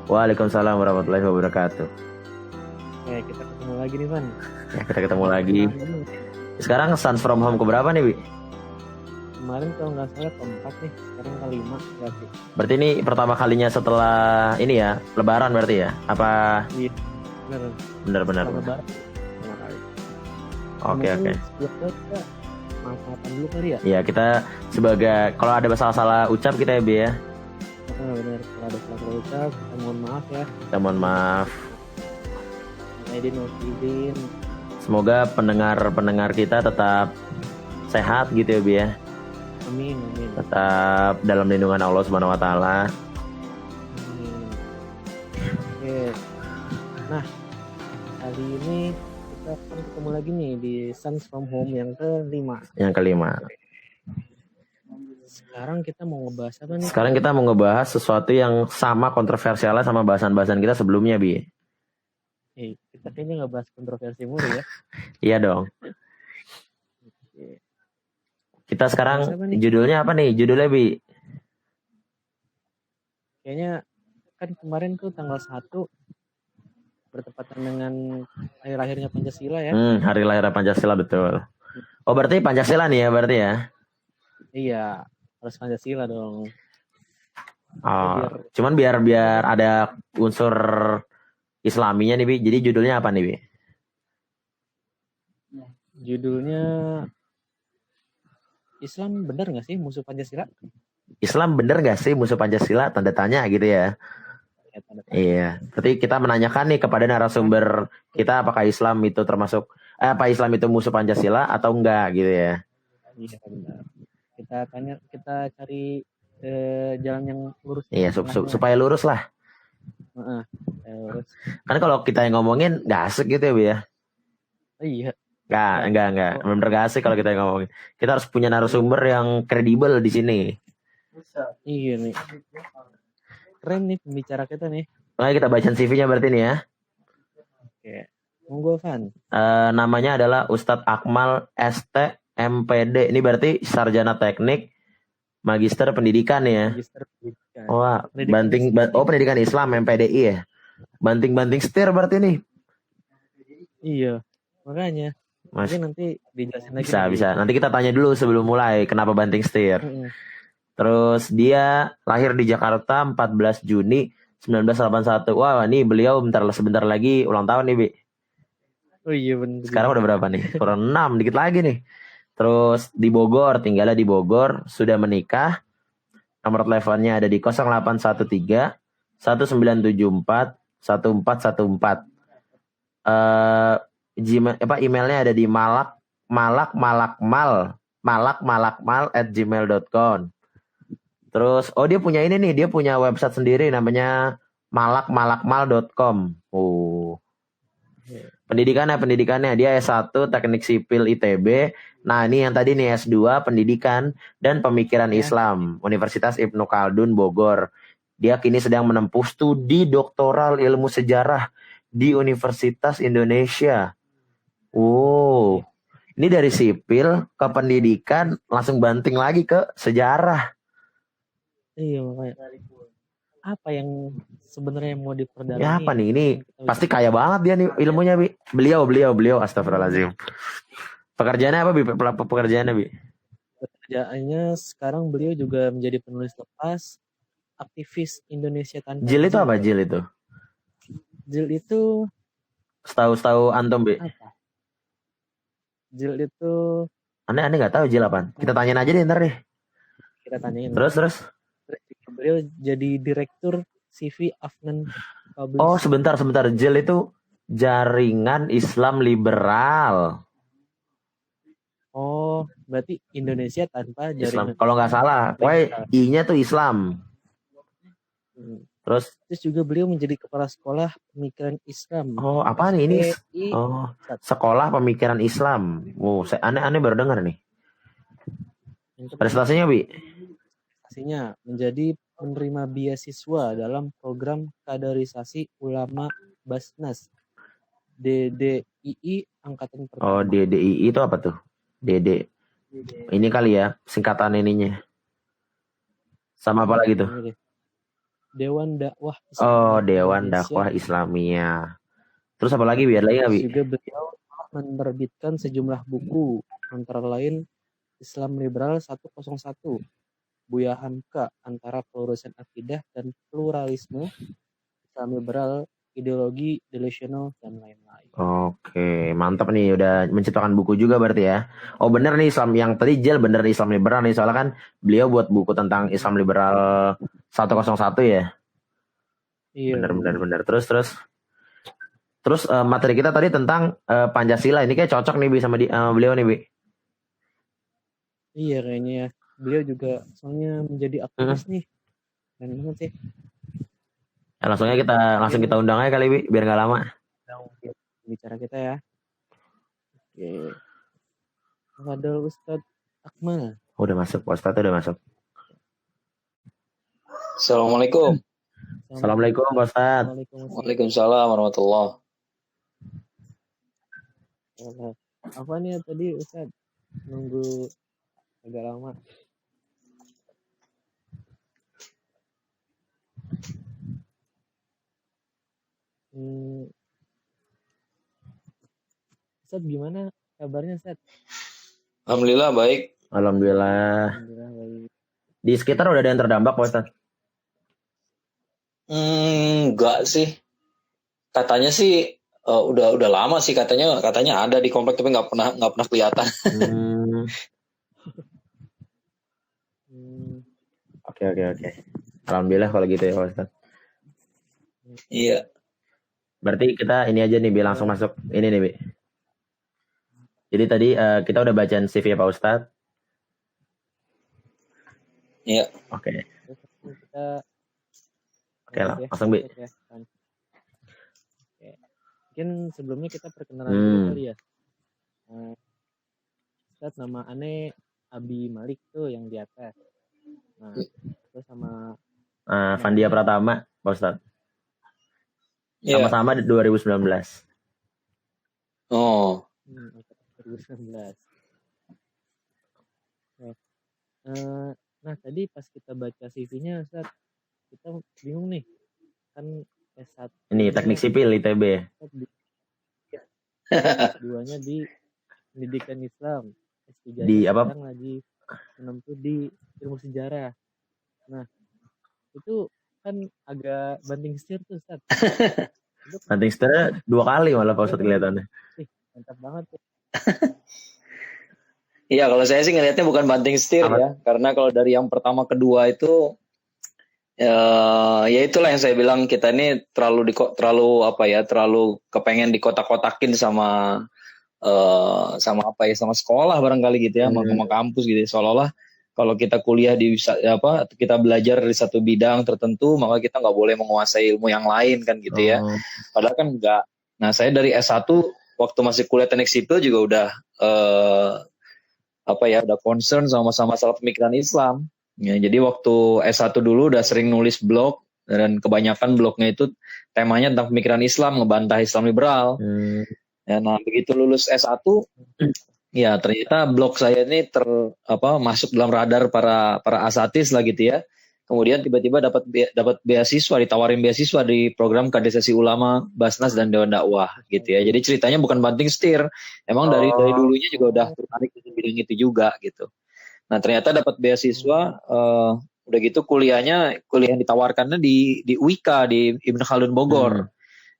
Waalaikumsalam warahmatullahi wabarakatuh. Kita ketemu lagi nih, Van. Ya, kita ketemu lagi. Sekarang Sons from Home keberapa nih, Bi? Kemarin kalau nggak salah keempat nih, sekarang kelima berarti. Berarti ini pertama kalinya setelah ini ya, Lebaran berarti ya? Apa? Iya, Benar-benar. Lebaran pertama kali. Oke. Sebelumnya kita maaf-maafan dulu kali ya? Iya, kita sebagai kalau ada salah-salah ucap kita ya, Bi ya. Benar, kalau ada salah ucap, kita mohon maaf ya. Kita mohon maaf. Nofidin. Semoga pendengar kita tetap sehat gitu ya, Bi ya. Amin. Tetap dalam lindungan Allah Subhanahu wa taala. Amin. Oke. Nah, kali ini kita akan ketemu lagi nih di Sons from Home yang kelima. Sekarang kita mau ngebahas apa nih? Sekarang kita mau ngebahas sesuatu yang sama kontroversialnya sama bahasan-bahasan kita sebelumnya, Bi. Kita kayaknya nggak bahas kontroversi mulu ya. Iya dong. Kita sekarang judulnya apa nih? Judulnya, Bi? Kayaknya kan kemarin tuh tanggal 1 bertepatan dengan hari lahirnya Pancasila ya. Hari lahir Pancasila, betul. Oh, berarti Pancasila nih ya, berarti ya? Iya, harus Pancasila dong. Cuman biar ada unsur Islaminya nih, Bi. Jadi judulnya apa nih, Bi? Judulnya Islam benar nggak sih musuh Pancasila? Islam benar nggak sih musuh Pancasila? Tanda tanya gitu ya. Iya. Berarti kita menanyakan nih kepada narasumber kita apakah Islam itu termasuk apa Islam itu musuh Pancasila atau enggak gitu ya. Iya benar. Kita cari jalan yang lurus. Iya, supaya lurus lah. Kan kalau kita yang ngomongin nggak asik gitu ya, Bi ya. Iya. Enggak. Bener gak asik kalau kita yang ngomongin. Kita harus punya narasumber yang kredibel di sini. Iya nih. Keren nih pembicara kita nih. Nah, kita bacain CV-nya berarti nih ya. Oke. Monggo, Van. Namanya adalah Ustadz Akmal ST MPD. Ini berarti sarjana teknik Magister Pendidikan ya. Magister Pendidikan. Wah, Pendidikan Islam MPDI ya. Banting-banting setir berarti nih. Iya, makanya. Mungkin nanti dijelasin lagi. Bisa. Nanti kita tanya dulu sebelum mulai kenapa banting setir. Terus dia lahir di Jakarta 14 Juni 1981. Wah, nih beliau sebentar lagi ulang tahun nih, Bi. Oh iya benar. Sekarang udah berapa nih? Kurang 6, dikit lagi nih. Terus di Bogor, tinggalnya di Bogor, sudah menikah. Nomor teleponnya ada di 0813 1974 1414. Emailnya ada di malakmalakmal@gmail.com. Terus dia punya ini nih, dia punya website sendiri namanya malakmalakmal.com. Pendidikannya dia S1 Teknik Sipil ITB. Nah, ini yang tadi nih S2 Pendidikan dan Pemikiran Islam Universitas Ibnu Khaldun Bogor. Dia kini sedang menempuh studi doktoral ilmu sejarah di Universitas Indonesia. Ini dari sipil ke pendidikan langsung banting lagi ke sejarah. Iya, makanya. Apa yang sebenarnya mau diperdalami? Ya apa nih? Ini pasti kaya banget dia nih ilmunya, Bi. Beliau astagfirullahaladzim. Pekerjaannya apa, Bi? Pekerjaannya, Bi? Pekerjaannya sekarang beliau juga menjadi penulis lepas, aktivis Indonesia tanpa Jil itu apa, Jil itu? Jil itu setahu antum, Bi. Apa? Jil itu Aneh nggak tahu Jil apaan. Kita tanyain aja deh ntar deh. Kita tanyain. Terus? Beliau jadi direktur CV Afnan Publish. Oh, sebentar. Jil itu Jaringan Islam Liberal. Oh, berarti Indonesia tanpa jaringan Islam. Kalau nggak salah, I-nya tuh Islam. Terus juga beliau menjadi kepala sekolah pemikiran Islam. Oh, apa nih ini? Sekolah pemikiran Islam. Aneh baru dengar nih. Prestasinya, Bi? Prestasinya menjadi penerima beasiswa dalam program kaderisasi ulama Basnas DDII angkatan pertama. Oh, DDII itu apa tuh? DD. Ini kali ya singkatan ininya. Sama apa lagi tuh? Dewan Dakwah Oh, Islamiyah Dewan Indonesia. Dakwah Islamiyah. Terus apa lagi biar lagi nggak, Bi? Terus juga beliau menerbitkan sejumlah buku, antara lain Islam Liberal 101, Buya Hamka, antara pelurusan akidah dan pluralisme, Islam Liberal, ideologi delusional, dan lain-lain. Oke, mantap nih udah menciptakan buku juga berarti ya. Oh bener nih Islam yang tadi Jel bener nih Islam liberal nih soalnya kan beliau buat buku tentang Islam liberal 101 ya. Iya. Bener. Terus materi kita tadi tentang Pancasila ini kayak cocok nih Bi sama beliau nih Bi. Iya kayaknya ya. Beliau juga soalnya menjadi aktivis nih. Keren banget sih. Ya, langsung kita undang aja kali Bi biar nggak lama. Bicara kita ya. Oke. Ada Ustadz Akmal. Oh, udah masuk, Ustadz udah masuk. Assalamualaikum. Assalamualaikum Pak Ustadz. Waalaikumsalam warahmatullahi. Apa nih tadi Ustadz? Nunggu agak lama. Ustadz gimana kabarnya Ustadz? Alhamdulillah baik. Alhamdulillah baik. Di sekitar udah ada yang terdampak Pak Ustadz? Enggak sih. Katanya sih udah lama sih katanya ada di komplek tapi nggak pernah kelihatan. Oke. Alhamdulillah kalau gitu ya Pak Ustadz. Iya. Berarti kita ini aja nih Bi langsung masuk ini nih Bi. Jadi tadi kita udah bacain CV ya Pak Ustadz. Iya. Oke. Oke lah, langsung Bi. Oke. Mungkin sebelumnya kita perkenalan dulu kali ya. Ustadz nama aneh Abi Malik tuh yang di atas. Nah, terus sama Fandia Pratama Pak Ustadz. Yeah. Sama-sama 2019. Oh. 2019. Nah, tadi pas kita baca CV-nya, Ustaz, kita bingung nih. Kan S1. Ini teknik sipil ITB. S2-nya di pendidikan Islam. S3-nya di apa? Lagi menempuh di ilmu sejarah. Nah, itu kan agak banting setir tuh, Ustaz. Banting setir 2 kali malah Pak Ustaz kelihatannya. Mantap banget tuh. Iya, kalau saya sih ngelihatnya bukan banting setir ya, karena kalau dari yang pertama kedua itu ya itulah yang saya bilang, kita ini terlalu kepengen dikotak-kotakin sama sama sekolah barangkali gitu ya, sama kampus gitu, seolah-olah kalau kita kuliah kita belajar di satu bidang tertentu maka kita nggak boleh menguasai ilmu yang lain kan gitu ya. Padahal kan enggak. Nah, saya dari S1 waktu masih kuliah teknik sipil juga udah udah concern sama masalah pemikiran Islam. Ya, jadi waktu S1 dulu udah sering nulis blog, dan kebanyakan blognya itu temanya tentang pemikiran Islam, ngebantah Islam liberal. Ya, nah begitu lulus S1, ya ternyata blog saya ini masuk dalam radar para asatis lah gitu ya. Kemudian tiba-tiba dapat beasiswa, ditawarin beasiswa di program Kaderisasi Ulama, Basnas dan Dewan Dakwah gitu ya. Jadi ceritanya bukan banting setir. Emang dari dulunya juga udah tertarik di bidang itu juga gitu. Nah, ternyata dapat beasiswa, udah gitu kuliah yang ditawarkannya di UIK, di Ibnu Khaldun Bogor.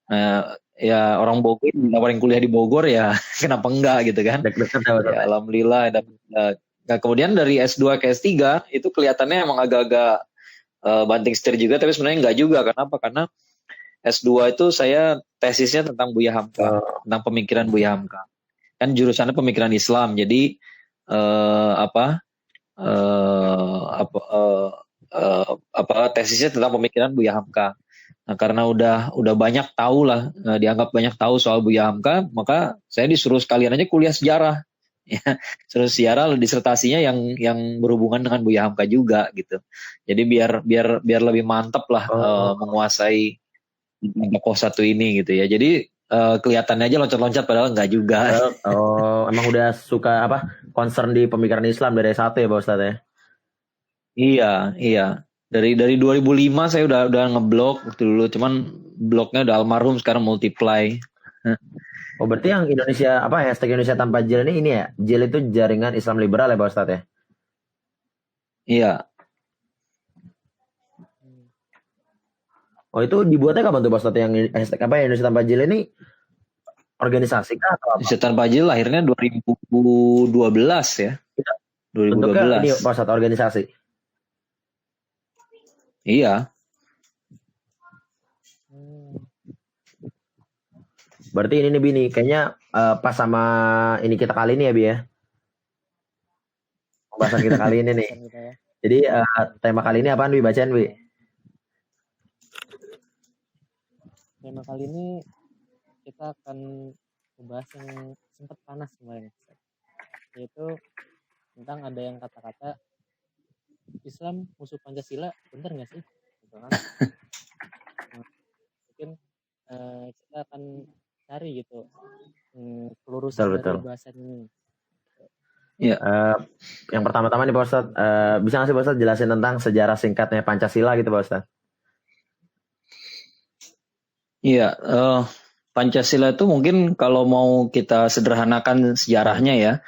Nah, ya orang Bogor ditawarin kuliah di Bogor ya kenapa enggak gitu kan. Ya, alhamdulillah. Nah, kemudian dari S2 ke S3 itu kelihatannya emang agak-agak banting setir juga, tapi sebenarnya enggak juga. Kenapa? Karena S2 itu saya tesisnya tentang Buya Hamka, tentang pemikiran Buya Hamka. Kan jurusannya pemikiran Islam, jadi tesisnya tentang pemikiran Buya Hamka. Nah, karena udah banyak tahu lah, dianggap banyak tahu soal Buya Hamka, maka saya disuruh sekalian aja kuliah sejarah. Ya, suruh sejarah disertasinya yang berhubungan dengan Buya Hamka juga gitu. Jadi biar lebih mantap lah menguasai tokoh satu ini gitu ya. Jadi kelihatannya aja loncat-loncat padahal enggak juga. Emang udah suka concern di pemikiran Islam dari S1 ya Pak Ustadz ya? Iya. Dari 2005 saya udah ngeblok waktu dulu, cuman blognya udah almarhum sekarang Multiply. Oh berarti yang Indonesia apa hashtag Indonesia tanpa JIL ini ya? JIL itu jaringan Islam liberal ya Pak Ustadz ya? Iya, Oh itu dibuatnya kapan tuh Pak Ustadz yang hashtag apa Indonesia tanpa JIL ini organisasi kah atau apa? Setan Pajil lahirnya 2012 ya. Bentuknya ini 2012. Pak Ustadz organisasi. Iya. Berarti ini nih Bini, kayaknya pas sama ini kita kali ini ya Bi ya. Pembahasan kita kali ini nih. Kita ya. Jadi tema kali ini apaan Bi? Bacain Bi. Tema kali ini kita akan membahas yang sempat panas kemarin, yaitu tentang ada yang kata-kata Islam musuh Pancasila, bener nggak sih? Gitu kan? Mungkin kita akan cari gitu pelurusan Betul. dari bahasan ini. Yang pertama-tama nih Pak Ustadz, bisa nggak sih Pak Ustadz jelasin tentang sejarah singkatnya Pancasila gitu Pak Ustadz? Iya, Pancasila itu mungkin kalau mau kita sederhanakan sejarahnya ya,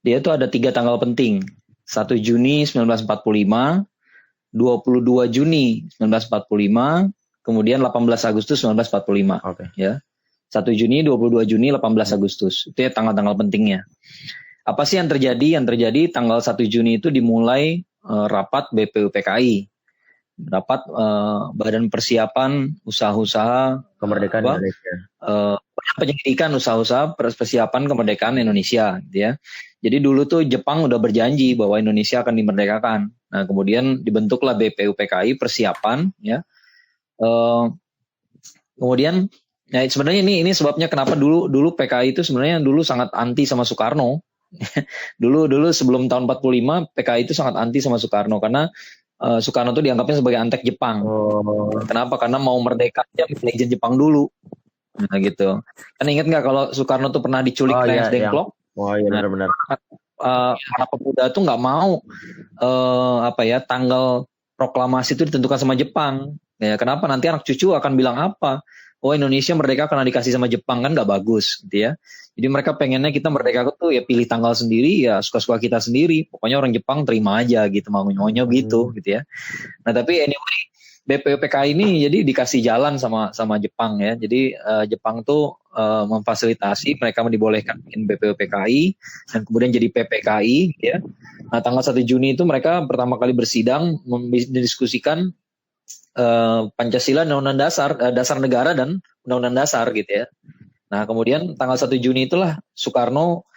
dia itu ada 3 tanggal penting. 1 Juni 1945, 22 Juni 1945, kemudian 18 Agustus 1945. Oke. Ya. 1 Juni, 22 Juni, 18 Agustus. Itu ya tanggal-tanggal pentingnya. Apa sih yang terjadi? Yang terjadi tanggal 1 Juni itu dimulai rapat BPUPKI. Rapat Badan Persiapan Usaha-usaha Kemerdekaan Indonesia. penyelidikan usaha-usaha persiapan kemerdekaan Indonesia, gitu ya. Jadi dulu tuh Jepang udah berjanji bahwa Indonesia akan dimerdekakan. Nah, kemudian dibentuklah BPUPKI persiapan, ya. Kemudian, ya sebenarnya ini sebabnya kenapa dulu PKI itu sebenarnya dulu sangat anti sama Soekarno. dulu sebelum tahun 45 PKI itu sangat anti sama Soekarno karena Soekarno itu dianggapnya sebagai antek Jepang. Kenapa? Karena mau merdeka aja legend Jepang dulu. Nah gitu. Kan ingat nggak kalau Soekarno tuh pernah diculik Clarence Dengklok? Oh iya benar-benar. Para pemuda tuh nggak mau tanggal proklamasi itu ditentukan sama Jepang. Ya, kenapa? Nanti anak cucu akan bilang apa? Oh Indonesia merdeka karena dikasih sama Jepang, kan nggak bagus, gitu ya. Jadi mereka pengennya kita merdeka tuh ya pilih tanggal sendiri, ya suka-suka kita sendiri. Pokoknya orang Jepang terima aja gitu, mau-maunya gitu ya. Nah tapi anyway, BPUPKI ini jadi dikasih jalan sama Jepang ya. Jadi Jepang tuh memfasilitasi mereka dibolehkan bikin BPUPKI dan kemudian jadi PPKI ya. Nah tanggal 1 Juni itu mereka pertama kali bersidang mendiskusikan Pancasila, Undang-Undang Dasar Negara dan Undang-Undang Dasar gitu ya. Nah kemudian tanggal 1 Juni itulah Soekarno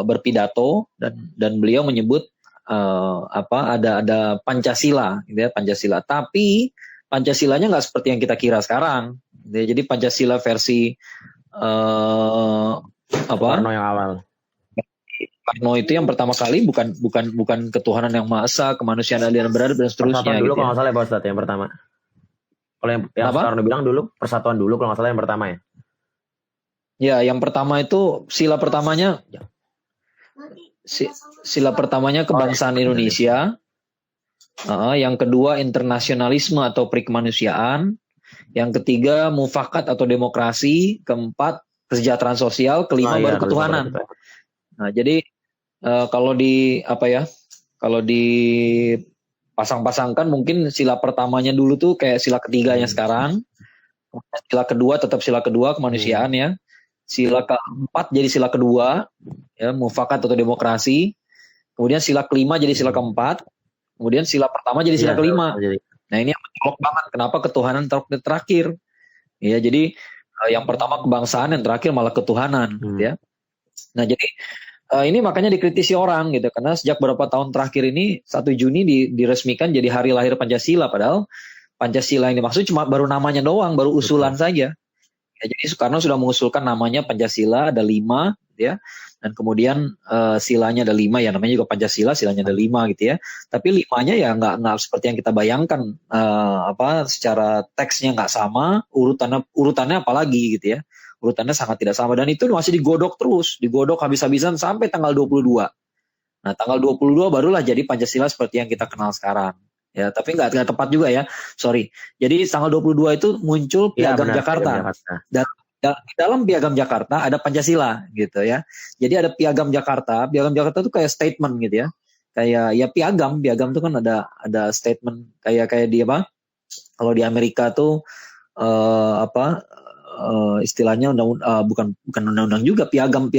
berpidato dan beliau menyebut ada Pancasila gitu ya, Pancasila. Tapi Pancasilanya nggak seperti yang kita kira sekarang. Gitu ya. Jadi Pancasila versi Soekarno yang awal. Soekarno itu yang pertama kali bukan ketuhanan yang maha esa, kemanusiaan adil dan beradab dan seterusnya. Persatuan dulu gitu kalau nggak salah ya Pak Ustadz yang pertama. Kalau yang Soekarno bilang dulu persatuan dulu kalau nggak salah yang pertama ya. Ya, yang pertama itu sila pertamanya kebangsaan Indonesia. Yang kedua internasionalisme atau perikemanusiaan. Yang ketiga mufakat atau demokrasi. Keempat kesejahteraan sosial. Kelima baru ketuhanan. Nah, jadi kalau dipasang-pasangkan mungkin sila pertamanya dulu tuh kayak sila ketiganya sekarang. Sila kedua tetap sila kedua kemanusiaan ya. Sila keempat jadi sila kedua ya, mufakat atau demokrasi. Kemudian sila kelima jadi sila keempat. Kemudian sila pertama jadi sila kelima. Nah ini yang mencolok banget kenapa ketuhanan terakhir. Ya jadi yang pertama kebangsaan, yang terakhir malah ketuhanan ya. Nah jadi ini makanya dikritisi orang gitu karena sejak beberapa tahun terakhir ini 1 Juni diresmikan jadi hari lahir Pancasila, padahal Pancasila yang dimaksud cuma baru namanya doang, baru usulan saja. Ya, jadi Soekarno sudah mengusulkan namanya Pancasila ada 5 ya, dan kemudian silanya ada 5 ya, namanya juga Pancasila, silanya ada 5 gitu ya. Tapi 5-nya ya nggak seperti yang kita bayangkan, secara teksnya nggak sama, urutannya apalagi gitu ya. Urutannya sangat tidak sama dan itu masih digodok habis-habisan sampai tanggal 22. Nah, tanggal 22 barulah jadi Pancasila seperti yang kita kenal sekarang. Ya, tapi nggak tepat juga ya. Sorry. Jadi tanggal 22 itu muncul Iya Piagam benar, Jakarta. Piagam Jakarta. Dan di dalam Piagam Jakarta ada Pancasila gitu ya. Jadi ada Piagam Jakarta. Piagam Jakarta itu kayak statement gitu ya. Kayak ya piagam itu kan ada statement kayak di apa? Kalau di Amerika tuh istilahnya bukan undang-undang juga, piagam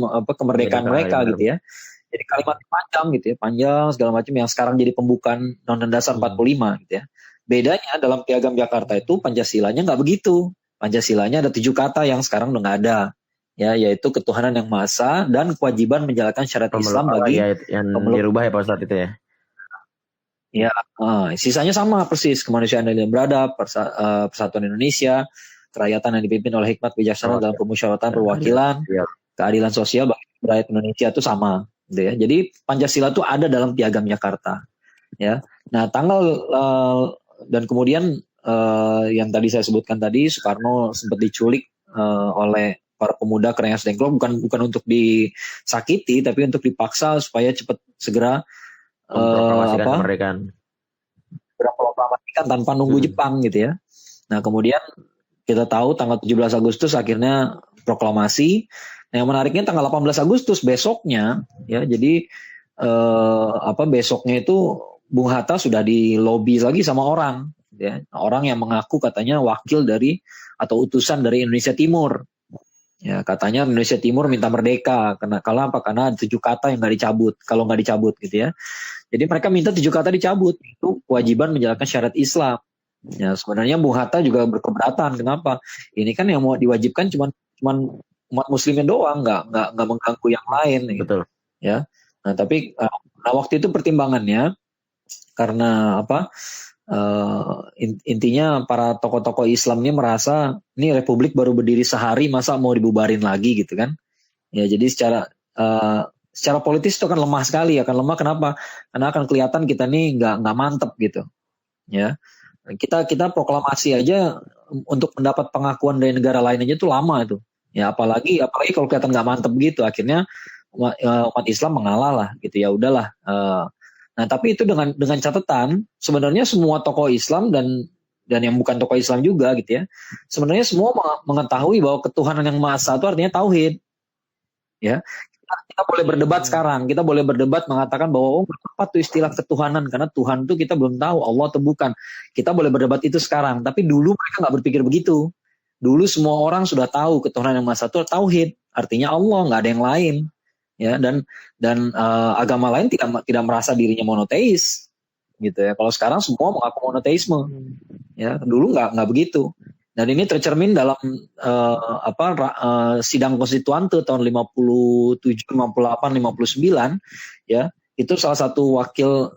apa kemerdekaan mereka gitu ya. Jadi kalimat panjang gitu ya, panjang segala macam yang sekarang jadi pembukaan Undang-Undang Dasar 45 gitu ya. Bedanya dalam Piagam Jakarta itu Pancasilanya nggak begitu. Pancasilanya ada 7 kata yang sekarang udah nggak ada. Ya, yaitu ketuhanan yang maha esa dan kewajiban menjalankan syariat Islam bagi yang dirubah ya Pak Ustadz itu ya. Ya, sisanya sama persis, kemanusiaan yang beradab, persatuan Indonesia, kerakyatan yang dipimpin oleh hikmat bijaksana dalam pemusyawaratan perwakilan, keadilan sosial bagi rakyat Indonesia itu sama, gitu ya. Jadi Pancasila itu ada dalam Piagam Jakarta, ya. Nah, dan kemudian yang tadi saya sebutkan tadi, Soekarno sempat diculik oleh para pemuda Kerengas Dengklok, bukan untuk disakiti, tapi untuk dipaksa supaya cepat segera kemerdekaan. Proklamasikan tanpa nunggu Jepang gitu ya. Nah, kemudian kita tahu tanggal 17 Agustus akhirnya proklamasi. Nah, yang menariknya tanggal 18 Agustus besoknya ya. Jadi besoknya itu Bung Hatta sudah di lobi lagi sama orang ya. Orang yang mengaku katanya wakil dari atau utusan dari Indonesia Timur. Ya, katanya Indonesia Timur minta merdeka karena ada 7 kata yang nggak dicabut, kalau nggak dicabut gitu ya. Jadi mereka minta 7 kata dicabut, itu kewajiban menjalankan syariat Islam. Ya, sebenarnya Bung Hatta juga berkeberatan. Kenapa? Ini kan yang mau diwajibkan cuman umat muslimin doang, nggak mengganggu yang lain. Betul. Ya. Nah, tapi waktu itu pertimbangannya karena intinya para tokoh-tokoh Islam ini merasa ini republik baru berdiri sehari masa mau dibubarin lagi gitu kan. Ya, jadi secara politis itu akan lemah sekali, akan lemah. Kenapa? Karena akan kelihatan kita nih nggak mantep gitu. Ya, kita proklamasi aja untuk mendapat pengakuan dari negara lain aja itu lama itu. Ya, apalagi kalau kelihatan nggak mantep gitu, akhirnya umat Islam mengalah lah gitu. Ya udahlah. Nah, tapi itu dengan catatan sebenarnya semua tokoh Islam dan yang bukan tokoh Islam juga gitu ya. Sebenarnya semua mengetahui bahwa ketuhanan yang maha esa itu artinya tauhid. Ya. Kita boleh berdebat sekarang, kita boleh berdebat mengatakan bahwa apa tuh istilah ketuhanan, karena Tuhan itu kita belum tahu Allah atau bukan. Kita boleh berdebat itu sekarang, tapi dulu mereka nggak berpikir begitu. Dulu semua orang sudah tahu ketuhanan yang maha esa itu tauhid, artinya Allah, nggak ada yang lain. Ya, dan agama lain tidak merasa dirinya monoteis gitu ya. Kalau sekarang semua mengaku monoteisme. Ya, dulu nggak begitu. Dan ini tercermin dalam sidang konstituante tahun 57, 58, 59 ya. Itu salah satu wakil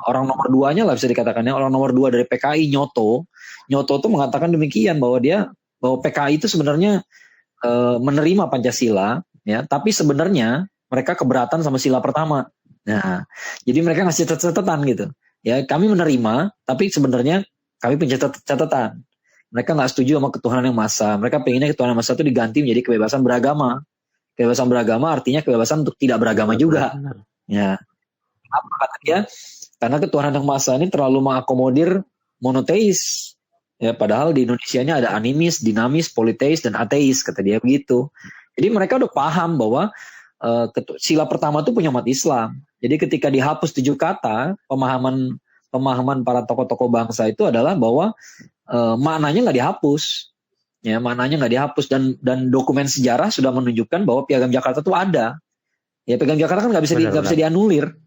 orang nomor 2-nya lah bisa dikatakan ya, orang nomor 2 dari PKI Nyoto tuh mengatakan demikian bahwa PKI itu sebenarnya menerima Pancasila ya, tapi sebenarnya mereka keberatan sama sila pertama. Nah, jadi mereka ngasih catatan gitu. Ya, kami menerima, tapi sebenarnya kami punya catatan. Mereka nggak setuju sama ketuhanan yang maha esa. Mereka pengennya ketuhanan yang maha esa itu diganti menjadi kebebasan beragama. Kebebasan beragama artinya kebebasan untuk tidak beragama juga. Ya, apa kata dia? Karena ketuhanan yang maha esa ini terlalu mengakomodir monoteis. Ya, padahal di Indonesia-nya ada animis, dinamis, politeis, dan ateis, kata dia begitu. Jadi mereka udah paham bahwa sila pertama itu punya umat Islam. Jadi ketika dihapus 7 kata, pemahaman para tokoh-tokoh bangsa itu adalah bahwa maknanya nggak dihapus. Ya, maknanya nggak dihapus, dan dokumen sejarah sudah menunjukkan bahwa Piagam Jakarta itu ada. Ya, Piagam Jakarta kan nggak bisa dianulir.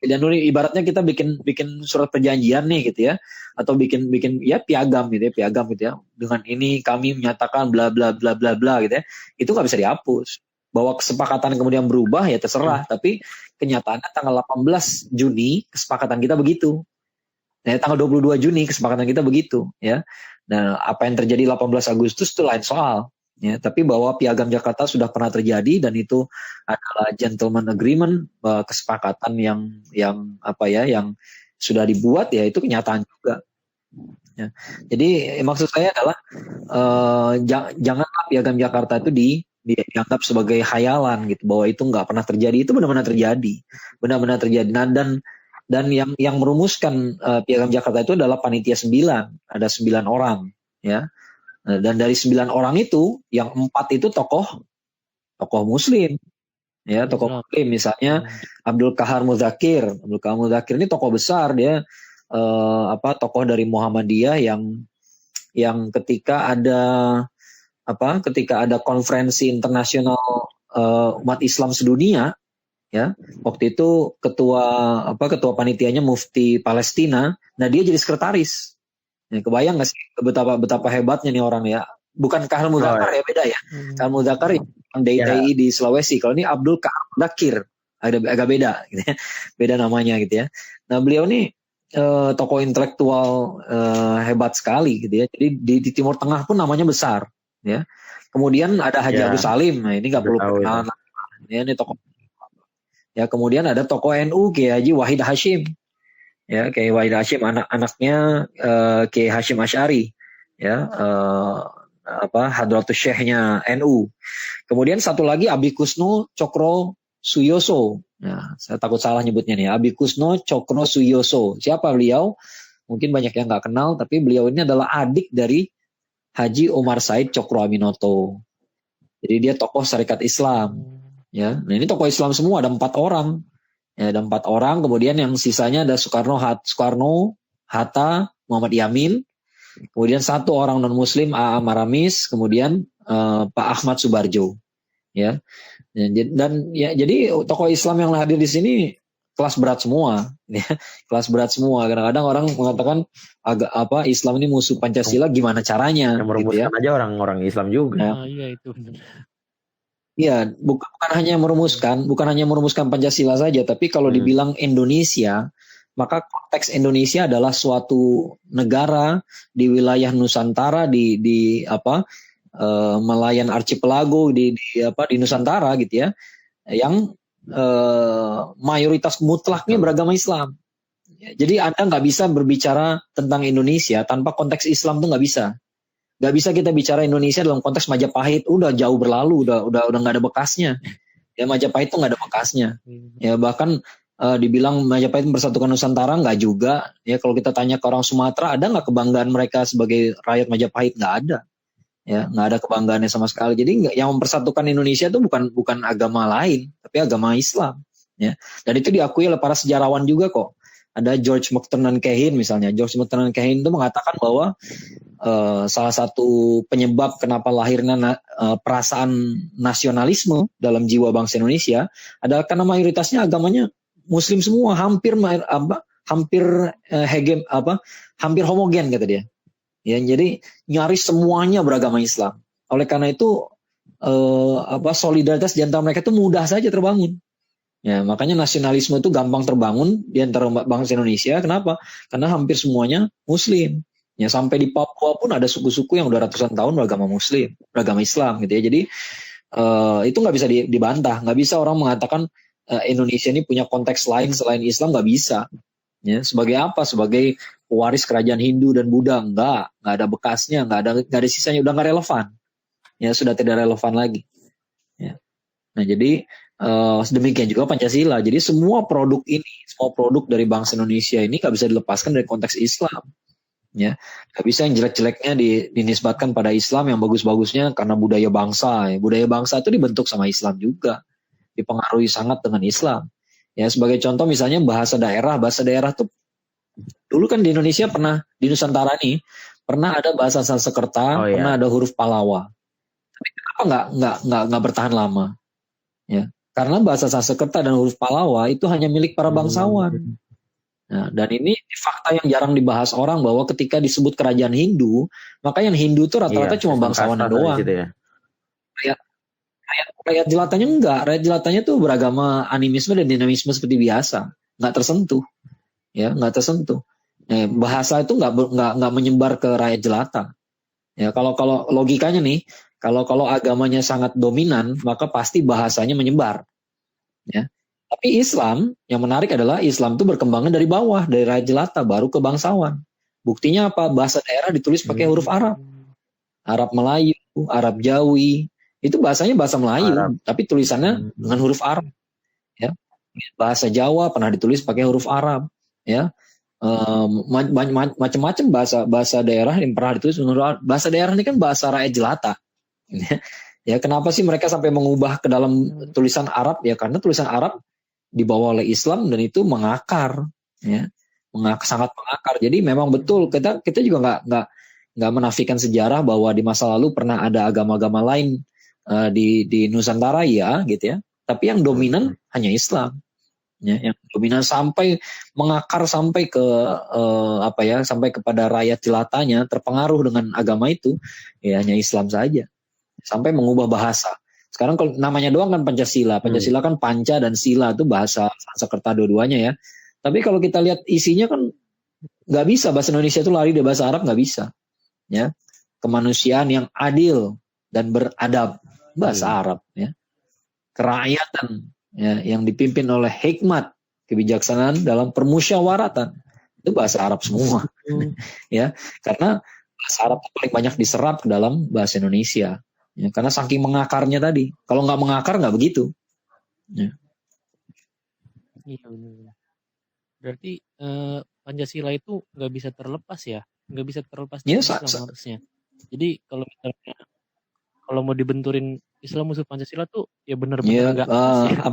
Ibaratnya kita bikin surat perjanjian nih gitu ya, atau bikin ya piagam gitu ya, dengan ini kami menyatakan bla bla bla bla bla gitu ya, itu nggak bisa dihapus. Bahwa kesepakatan kemudian berubah ya terserah, tapi kenyataannya tanggal 18 Juni kesepakatan kita begitu. Nah, tanggal 22 Juni kesepakatan kita begitu ya. Nah, apa yang terjadi 18 Agustus itu lain soal. Ya, tapi bahwa Piagam Jakarta sudah pernah terjadi dan itu adalah gentleman agreement, kesepakatan yang sudah dibuat, ya itu kenyataan juga. Ya. Jadi maksud saya adalah janganlah Piagam Jakarta itu dia dianggap sebagai khayalan gitu, bahwa itu nggak pernah terjadi. Itu benar-benar terjadi. Nah, dan yang merumuskan Piagam Jakarta itu adalah panitia 9, ada 9 orang, ya. Dan dari 9 orang itu, yang 4 itu tokoh Muslim, ya, tokoh Muslim. Misalnya Abdul Qahar Muzakir ini tokoh besar, dia tokoh dari Muhammadiyah yang ketika ada konferensi internasional umat Islam sedunia, ya, waktu itu ketua panitianya Mufti Palestina, nah dia jadi sekretaris. Ya, kebayang nggak sih betapa hebatnya nih orang, ya. Bukan Kahar Muzakar, ya, beda ya. Kahar Muzakar yang DI di Sulawesi. Kalau ini Abdul Kahar Muzakir, agak beda gitu ya. Beda namanya gitu ya. Nah, beliau nih tokoh intelektual hebat sekali gitu ya. Jadi di Timur Tengah pun namanya besar, ya. Kemudian ada Haji Agus Salim. Nah, ini nggak perlu perkenalan. Ya, ini tokoh. Ya, kemudian ada tokoh NU Kiai Haji Wahid Hashim. Ya, Kiai Wahid Hashim, anaknya Kiai Hashim Asy'ari, ya, Hadratus Syekhnya NU. Kemudian satu lagi Abi Kusno Cokro Suyoso. Nah, saya takut salah nyebutnya nih. Abi Kusno Cokro Suyoso. Siapa beliau? Mungkin banyak yang nggak kenal, tapi beliau ini adalah adik dari Haji Omar Said Cokro Aminoto. Jadi dia tokoh Syarikat Islam. Ya, nah ini tokoh Islam semua, ada 4 orang. Ya, ada 4 orang, kemudian yang sisanya ada Soekarno, Hatta, Muhammad Yamin, kemudian 1 orang non-muslim, A.A. Maramis, kemudian Pak Ahmad Subarjo. Ya. Dan ya, jadi tokoh Islam yang hadir di sini kelas berat semua, ya. Kelas berat semua. Kadang-kadang orang mengatakan Islam ini musuh Pancasila, gimana caranya? Yang merumuskan gitu, ya. aja orang-orang Islam juga. Iya, itu benar. Iya, bukan hanya merumuskan Pancasila saja, tapi kalau dibilang Indonesia, maka konteks Indonesia adalah suatu negara di wilayah Nusantara, di Malayan Archipelago di Nusantara gitu ya, yang mayoritas mutlaknya beragama Islam. Jadi Anda nggak bisa berbicara tentang Indonesia tanpa konteks Islam, tuh nggak bisa. Gak bisa kita bicara Indonesia dalam konteks Majapahit, udah jauh berlalu, udah nggak ada bekasnya. Ya, Majapahit itu nggak ada bekasnya. Ya, bahkan dibilang Majapahit mempersatukan Nusantara, nggak juga. Ya, kalau kita tanya ke orang Sumatera, ada nggak kebanggaan mereka sebagai rakyat Majapahit? Nggak ada. Ya, nggak ada kebanggaannya sama sekali. Jadi yang mempersatukan Indonesia itu bukan agama lain, tapi agama Islam. Ya, dan itu diakui oleh para sejarawan juga kok. Ada George McTernan Cahin misalnya. George McTernan Cahin itu mengatakan bahwa salah satu penyebab kenapa lahirnya perasaan nasionalisme dalam jiwa bangsa Indonesia adalah karena mayoritasnya agamanya Muslim semua, hampir homogen kata dia. Ya, jadi nyaris semuanya beragama Islam. Oleh karena itu solidaritas di antara mereka itu mudah saja terbangun. Ya, makanya nasionalisme itu gampang terbangun di antara bangsa Indonesia. Kenapa? Karena hampir semuanya Muslim. Ya, sampai di Papua pun ada suku-suku yang udah ratusan tahun beragama Muslim, beragama Islam gitu ya. Jadi itu nggak bisa dibantah. Nggak bisa orang mengatakan Indonesia ini punya konteks lain selain Islam, nggak bisa. Ya, sebagai apa? Sebagai pewaris kerajaan Hindu dan Buddha, nggak ada bekasnya, nggak ada sisanya, udah nggak relevan. Ya, sudah tidak relevan lagi. Ya. Nah, jadi demikian juga Pancasila. Jadi semua produk dari bangsa Indonesia ini nggak bisa dilepaskan dari konteks Islam. Ya, nggak bisa yang jelek-jeleknya dinisbatkan pada Islam, yang bagus-bagusnya karena budaya bangsa. Ya. Budaya bangsa itu dibentuk sama Islam juga, dipengaruhi sangat dengan Islam. Ya, sebagai contoh misalnya bahasa daerah tuh dulu kan di Indonesia di Nusantara nih pernah ada bahasa Sanskerta, pernah ada huruf Pallawa. Tapi kenapa nggak bertahan lama? Ya, karena bahasa Sanskerta dan huruf Pallawa itu hanya milik para bangsawan. Nah, dan ini fakta yang jarang dibahas orang, bahwa ketika disebut kerajaan Hindu, maka yang Hindu itu rata-rata cuma bangsawan doang. Ya, rakyat jelatanya enggak. Rakyat jelatanya tuh beragama animisme dan dinamisme seperti biasa, nggak tersentuh. Ya, nggak tersentuh. Bahasa itu nggak menyebar ke rakyat jelata. Ya, kalau logikanya nih, kalau agamanya sangat dominan, maka pasti bahasanya menyebar. Ya. Tapi Islam, yang menarik adalah Islam itu berkembangnya dari bawah, dari rakyat jelata, baru ke bangsawan. Buktinya apa? Bahasa daerah ditulis pakai huruf Arab. Arab Melayu, Arab Jawi, Itu bahasanya bahasa Melayu, Arab. tapi tulisannya dengan huruf Arab. Ya, bahasa Jawa pernah ditulis pakai huruf Arab. Ya, macam-macam bahasa daerah yang pernah ditulis huruf Arab. Bahasa daerah ini kan bahasa rakyat jelata. Ya, kenapa sih mereka sampai mengubah ke dalam tulisan Arab? Ya, karena tulisan Arab dibawa oleh Islam dan itu mengakar. Ya, sangat mengakar. Jadi memang betul kita juga nggak menafikan sejarah bahwa di masa lalu pernah ada agama-agama lain di Nusantara ya gitu ya. Tapi yang dominan hanya Islam. Ya, yang dominan sampai mengakar sampai ke sampai kepada rakyat jelatanya terpengaruh dengan agama itu ya hanya Islam saja. Sampai mengubah bahasa. Sekarang kalau namanya doang kan Pancasila. Pancasila kan panca dan sila itu bahasa Sanskerta dua-duanya ya. Tapi kalau kita lihat isinya kan nggak bisa bahasa Indonesia itu lari dari bahasa Arab, nggak bisa. Ya, kemanusiaan yang adil dan beradab bahasa Arab. Ya, kerakyatan ya, yang dipimpin oleh hikmat, kebijaksanaan dalam permusyawaratan itu bahasa Arab semua. Ya, karena bahasa Arab paling banyak diserap ke dalam bahasa Indonesia. Ya, karena saking mengakarnya tadi. Kalau nggak mengakar nggak begitu. Ya. Iya benar. Berarti Pancasila itu nggak bisa terlepas ya, nggak bisa terlepas dari Islam harusnya. Jadi kalau misalnya mau dibenturin Islam musuh Pancasila tuh ya benar-benar nggak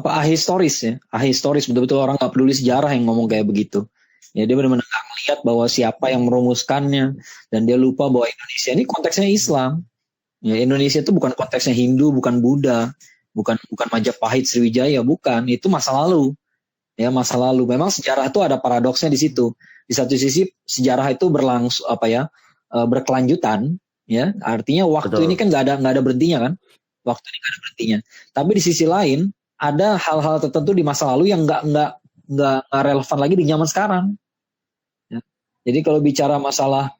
ahistoris ya, ahistoris betul-betul orang nggak peduli sejarah yang ngomong kayak begitu. Ya dia benar-benar nggak melihat bahwa siapa yang merumuskannya dan dia lupa bahwa Indonesia ini konteksnya Islam. Ya, Indonesia itu bukan konteksnya Hindu, bukan Buddha, bukan Majapahit, Sriwijaya, bukan. Itu masa lalu. Ya, masa lalu. Memang sejarah itu ada paradoksnya di situ. Di satu sisi sejarah itu berkelanjutan, ya. Artinya waktu ini kan nggak ada berhentinya kan? Waktu ini nggak ada berhentinya. Tapi di sisi lain ada hal-hal tertentu di masa lalu yang nggak relevan lagi di zaman sekarang. Ya. Jadi kalau bicara masalah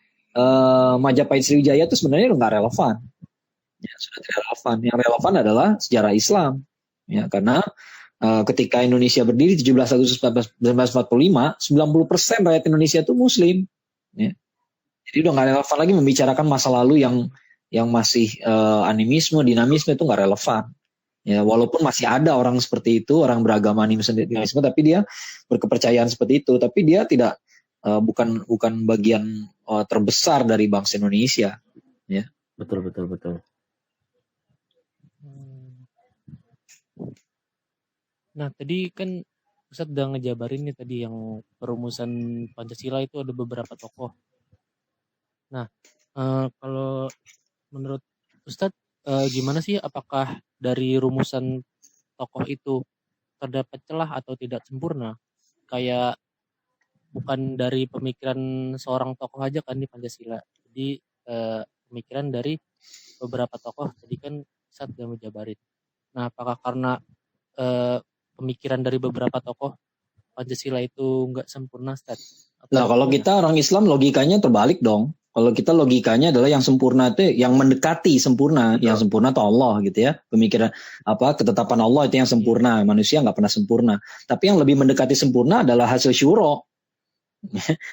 Majapahit Sriwijaya itu sebenarnya nggak relevan. Ya, sudah tidak relevan. Yang relevan adalah sejarah Islam. Ya, karena ketika Indonesia berdiri 17 Agustus 1945, 90% rakyat Indonesia itu Muslim. Ya. Jadi udah nggak relevan lagi membicarakan masa lalu yang masih animisme, dinamisme itu nggak relevan. Ya, walaupun masih ada orang seperti itu, orang beragama animisme, tapi dia berkepercayaan seperti itu, tapi dia tidak bukan bagian terbesar dari bangsa Indonesia. Ya. Betul. Nah, tadi kan Ustadz udah ngejabarin nih tadi yang perumusan Pancasila itu ada beberapa tokoh. Nah, kalau menurut Ustadz gimana sih, apakah dari rumusan tokoh itu terdapat celah atau tidak sempurna? Kayak bukan dari pemikiran seorang tokoh aja kan di Pancasila. Jadi pemikiran dari beberapa tokoh tadi kan Ustadz udah ngejabarin. Nah, apakah karena pemikiran dari beberapa tokoh Pancasila itu nggak sempurna, Ustadz? Nah, kalau kita orang Islam logikanya terbalik dong. Kalau kita logikanya adalah yang sempurna itu yang mendekati sempurna, yang sempurna itu Allah gitu ya. Pemikiran ketetapan Allah itu yang sempurna, manusia nggak pernah sempurna. Tapi yang lebih mendekati sempurna adalah hasil syuro.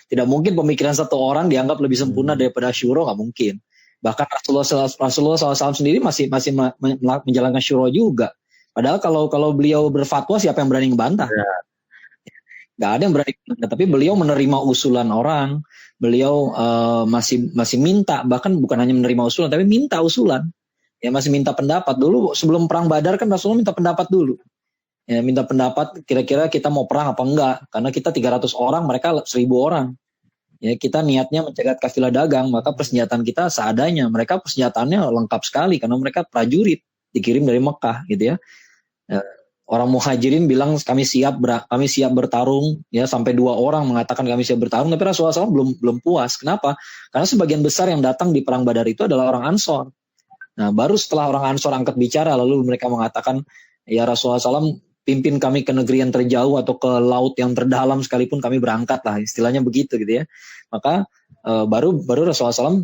Tidak mungkin pemikiran satu orang dianggap lebih sempurna daripada syuro, nggak mungkin. Bahkan Rasulullah SAW sendiri masih menjalankan syuro juga. Padahal kalau beliau berfatwa, siapa yang berani ngebantah? Nggak ada yang berani ngebantah. Tapi beliau menerima usulan orang. Beliau masih minta, bahkan bukan hanya menerima usulan, tapi minta usulan. Ya, masih minta pendapat dulu. Sebelum perang Badar kan Rasulullah minta pendapat dulu. Ya, minta pendapat kira-kira kita mau perang apa enggak. Karena kita 300 orang, mereka 1.000 orang. Ya, kita niatnya mencegat kafilah dagang, maka persenjataan kita seadanya. Mereka persenjataannya lengkap sekali karena mereka prajurit dikirim dari Mekah gitu ya. Orang muhajirin bilang kami siap bertarung ya, sampai 2 orang mengatakan kami siap bertarung, tapi Rasulullah SAW belum puas. Kenapa? Karena sebagian besar yang datang di perang Badar itu adalah orang Ansor. Nah, baru setelah orang Ansor angkat bicara, lalu mereka mengatakan, ya Rasulullah SAW pimpin kami ke negeri yang terjauh atau ke laut yang terdalam sekalipun kami berangkat lah, istilahnya begitu gitu ya. Maka baru Rasulullah SAW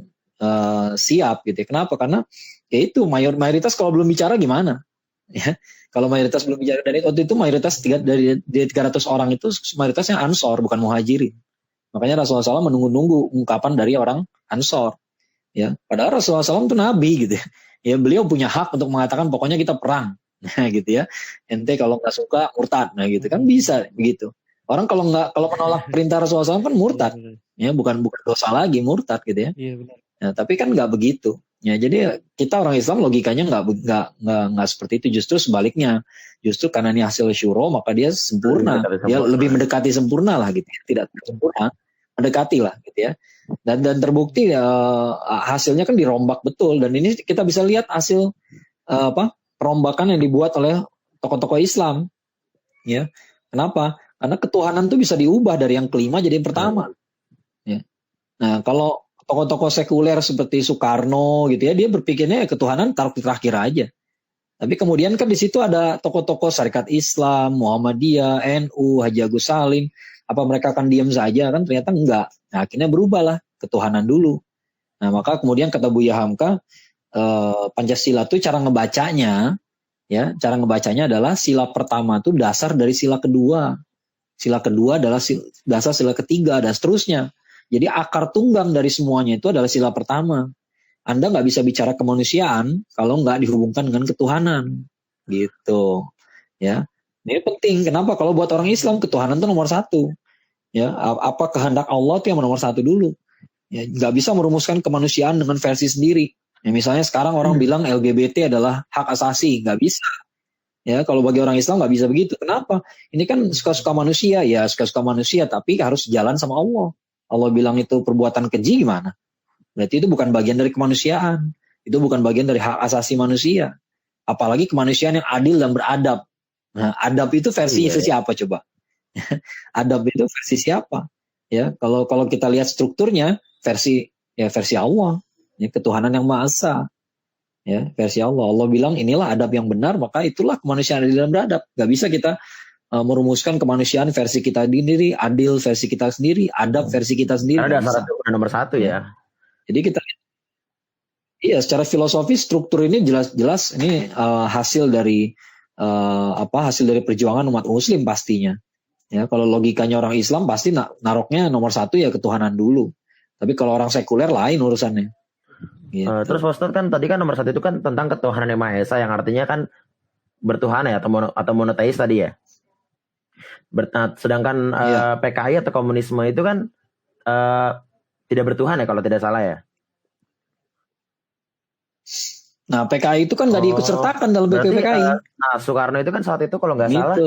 siap gitu ya. Kenapa? Karena ya itu mayoritas kalau belum bicara gimana? Ya, kalau mayoritas belum bicara, dari waktu itu mayoritas dari 300 orang itu mayoritasnya Ansor bukan Muhajirin. Makanya Rasulullah SAW menunggu-nunggu ungkapan dari orang Ansor. Ya, padahal Rasulullah SAW itu nabi gitu. Ya beliau punya hak untuk mengatakan pokoknya kita perang. Nah gitu ya. Ente kalau nggak suka murtad. Nah gitu kan bisa begitu. Orang kalau menolak perintah Rasulullah SAW kan murtad. Ya bukan dosa lagi, murtad gitu ya. Iya benar. Ya, tapi kan nggak begitu. Ya jadi kita orang Islam logikanya nggak seperti itu, justru sebaliknya. Justru karena ini hasil syuro maka dia sempurna. Dia lebih mendekati sempurna lah gitu ya. Tidak sempurna, mendekati lah gitu ya. Dan terbukti hasilnya kan dirombak betul, dan ini kita bisa lihat hasil perombakan yang dibuat oleh tokoh-tokoh Islam. Ya. Kenapa? Karena ketuhanan itu bisa diubah dari yang kelima jadi yang pertama. Ya. Nah, kalau tokoh-tokoh sekuler seperti Soekarno gitu ya, dia berpikirnya ketuhanan taruh di terakhir aja. Tapi kemudian kan di situ ada tokoh-tokoh Syarikat Islam, Muhammadiyah, NU, Haji Agus Salim. Apa mereka akan diam saja? Kan ternyata enggak. Nah, akhirnya berubahlah ketuhanan dulu. Nah, maka kemudian kata Buya Hamka, Pancasila itu cara ngebacanya adalah sila pertama itu dasar dari sila kedua. Sila kedua adalah dasar sila ketiga, dan seterusnya. Jadi akar tunggang dari semuanya itu adalah sila pertama. Anda nggak bisa bicara kemanusiaan kalau nggak dihubungkan dengan ketuhanan. Gitu. Ya. Ini penting. Kenapa? Kalau buat orang Islam, ketuhanan itu nomor satu. Ya, apa kehendak Allah itu yang nomor satu dulu. Ya, nggak bisa merumuskan kemanusiaan dengan versi sendiri. Ya, misalnya sekarang orang bilang LGBT adalah hak asasi, nggak bisa. Ya, kalau bagi orang Islam nggak bisa begitu. Kenapa? Ini kan suka-suka manusia, ya suka-suka manusia, tapi harus jalan sama Allah. Allah bilang itu perbuatan keji gimana? Berarti itu bukan bagian dari kemanusiaan. Itu bukan bagian dari hak asasi manusia. Apalagi kemanusiaan yang adil dan beradab. Nah, adab itu versi siapa coba? Adab itu versi siapa? Ya, kalau kita lihat strukturnya versi Allah, ya, ketuhanan yang Maha Esa. Ya, versi Allah. Allah bilang inilah adab yang benar, maka itulah kemanusiaan adil dan beradab. Gak bisa kita merumuskan kemanusiaan versi kita sendiri, adil versi kita sendiri, adab versi kita sendiri. Karena dasar itu nomor satu ya. Jadi kita secara filosofis struktur ini jelas ini hasil dari hasil dari perjuangan umat Muslim pastinya. Ya, kalau logikanya orang Islam pasti naroknya nomor satu ya ketuhanan dulu. Tapi kalau orang sekuler lain urusannya. Gitu. Terus Ustadz kan tadi kan nomor satu itu kan tentang ketuhanan yang Maha Esa, yang artinya kan bertuhan ya, atau monoteis tadi ya. Sedangkan PKI atau komunisme itu kan tidak bertuhan ya kalau tidak salah ya. Nah, PKI itu kan nggak diikut sertakan dalam PKI. Nah, Soekarno itu kan saat itu kalau nggak salah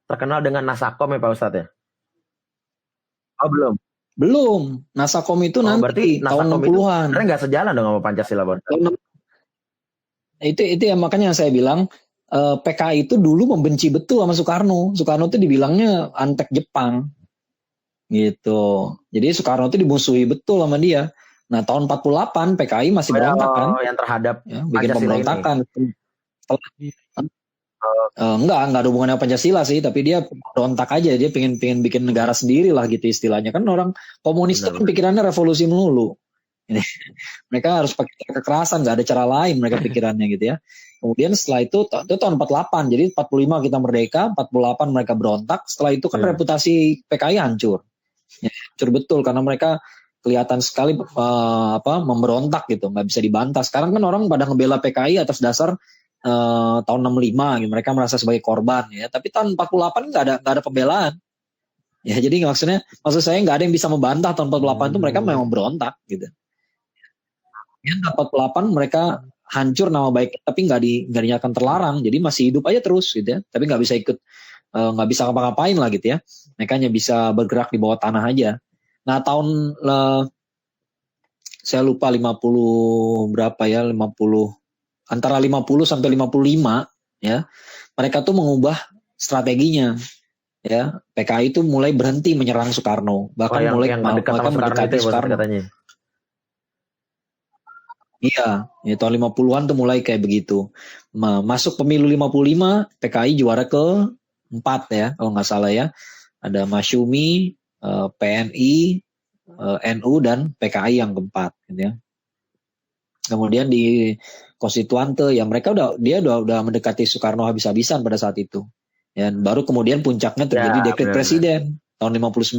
terkenal dengan Nasakom ya Pak Ustadz ya? Oh belum. Nasakom itu nanti tahun 60-an. Karena nggak sejalan dong sama Pancasila, Bang. Itu ya makanya saya bilang PKI itu dulu membenci betul sama Soekarno. Soekarno itu dibilangnya antek Jepang. Gitu. Jadi Soekarno itu dimusuhi betul sama dia. Nah, tahun 48 PKI masih berontak kan? Yang terhadap bikin pemberontakan. Enggak ada hubungannya Pancasila sih, tapi dia berontak aja, dia pengen bikin negara sendiri lah gitu istilahnya. Kan orang komunis itu kan pikirannya revolusi melulu. Ini mereka harus pakai kekerasan, nggak ada cara lain mereka pikirannya gitu ya. Kemudian setelah itu tahun 48, jadi 45 kita merdeka, 48 mereka berontak. Setelah itu kan reputasi PKI hancur. Ya, hancur betul karena mereka kelihatan sekali memberontak gitu, nggak bisa dibantah. Sekarang kan orang pada ngebela PKI atas dasar tahun 65 gitu. Mereka merasa sebagai korban ya, tapi tahun 48 nggak ada pembelaan ya. Jadi maksud saya nggak ada yang bisa membantah tahun 48 itu mereka memang berontak gitu ya. 48 mereka hancur nama baik, tapi nggak dinyatakan terlarang, jadi masih hidup aja terus gitu ya, tapi nggak bisa ikut, nggak bisa ngapa-ngapain lah gitu ya. Mereka hanya bisa bergerak di bawah tanah aja. Nah tahun saya lupa 50 berapa ya, 50 antara 50 sampai 55 ya, mereka tuh mengubah strateginya ya. PKI itu mulai berhenti menyerang Soekarno, bahkan mulai mendekati Soekarno katanya. Iya, ya, tahun 50-an tuh mulai kayak begitu. Masuk pemilu 55, PKI juara ke-4 ya kalau nggak salah ya. Ada Masyumi, PNI, NU dan PKI yang ke-4 gitu ya. Kemudian di Konstituante ya mereka udah mendekati Soekarno habis-habisan pada saat itu. Dan baru kemudian puncaknya terjadi dekret presiden tahun 59.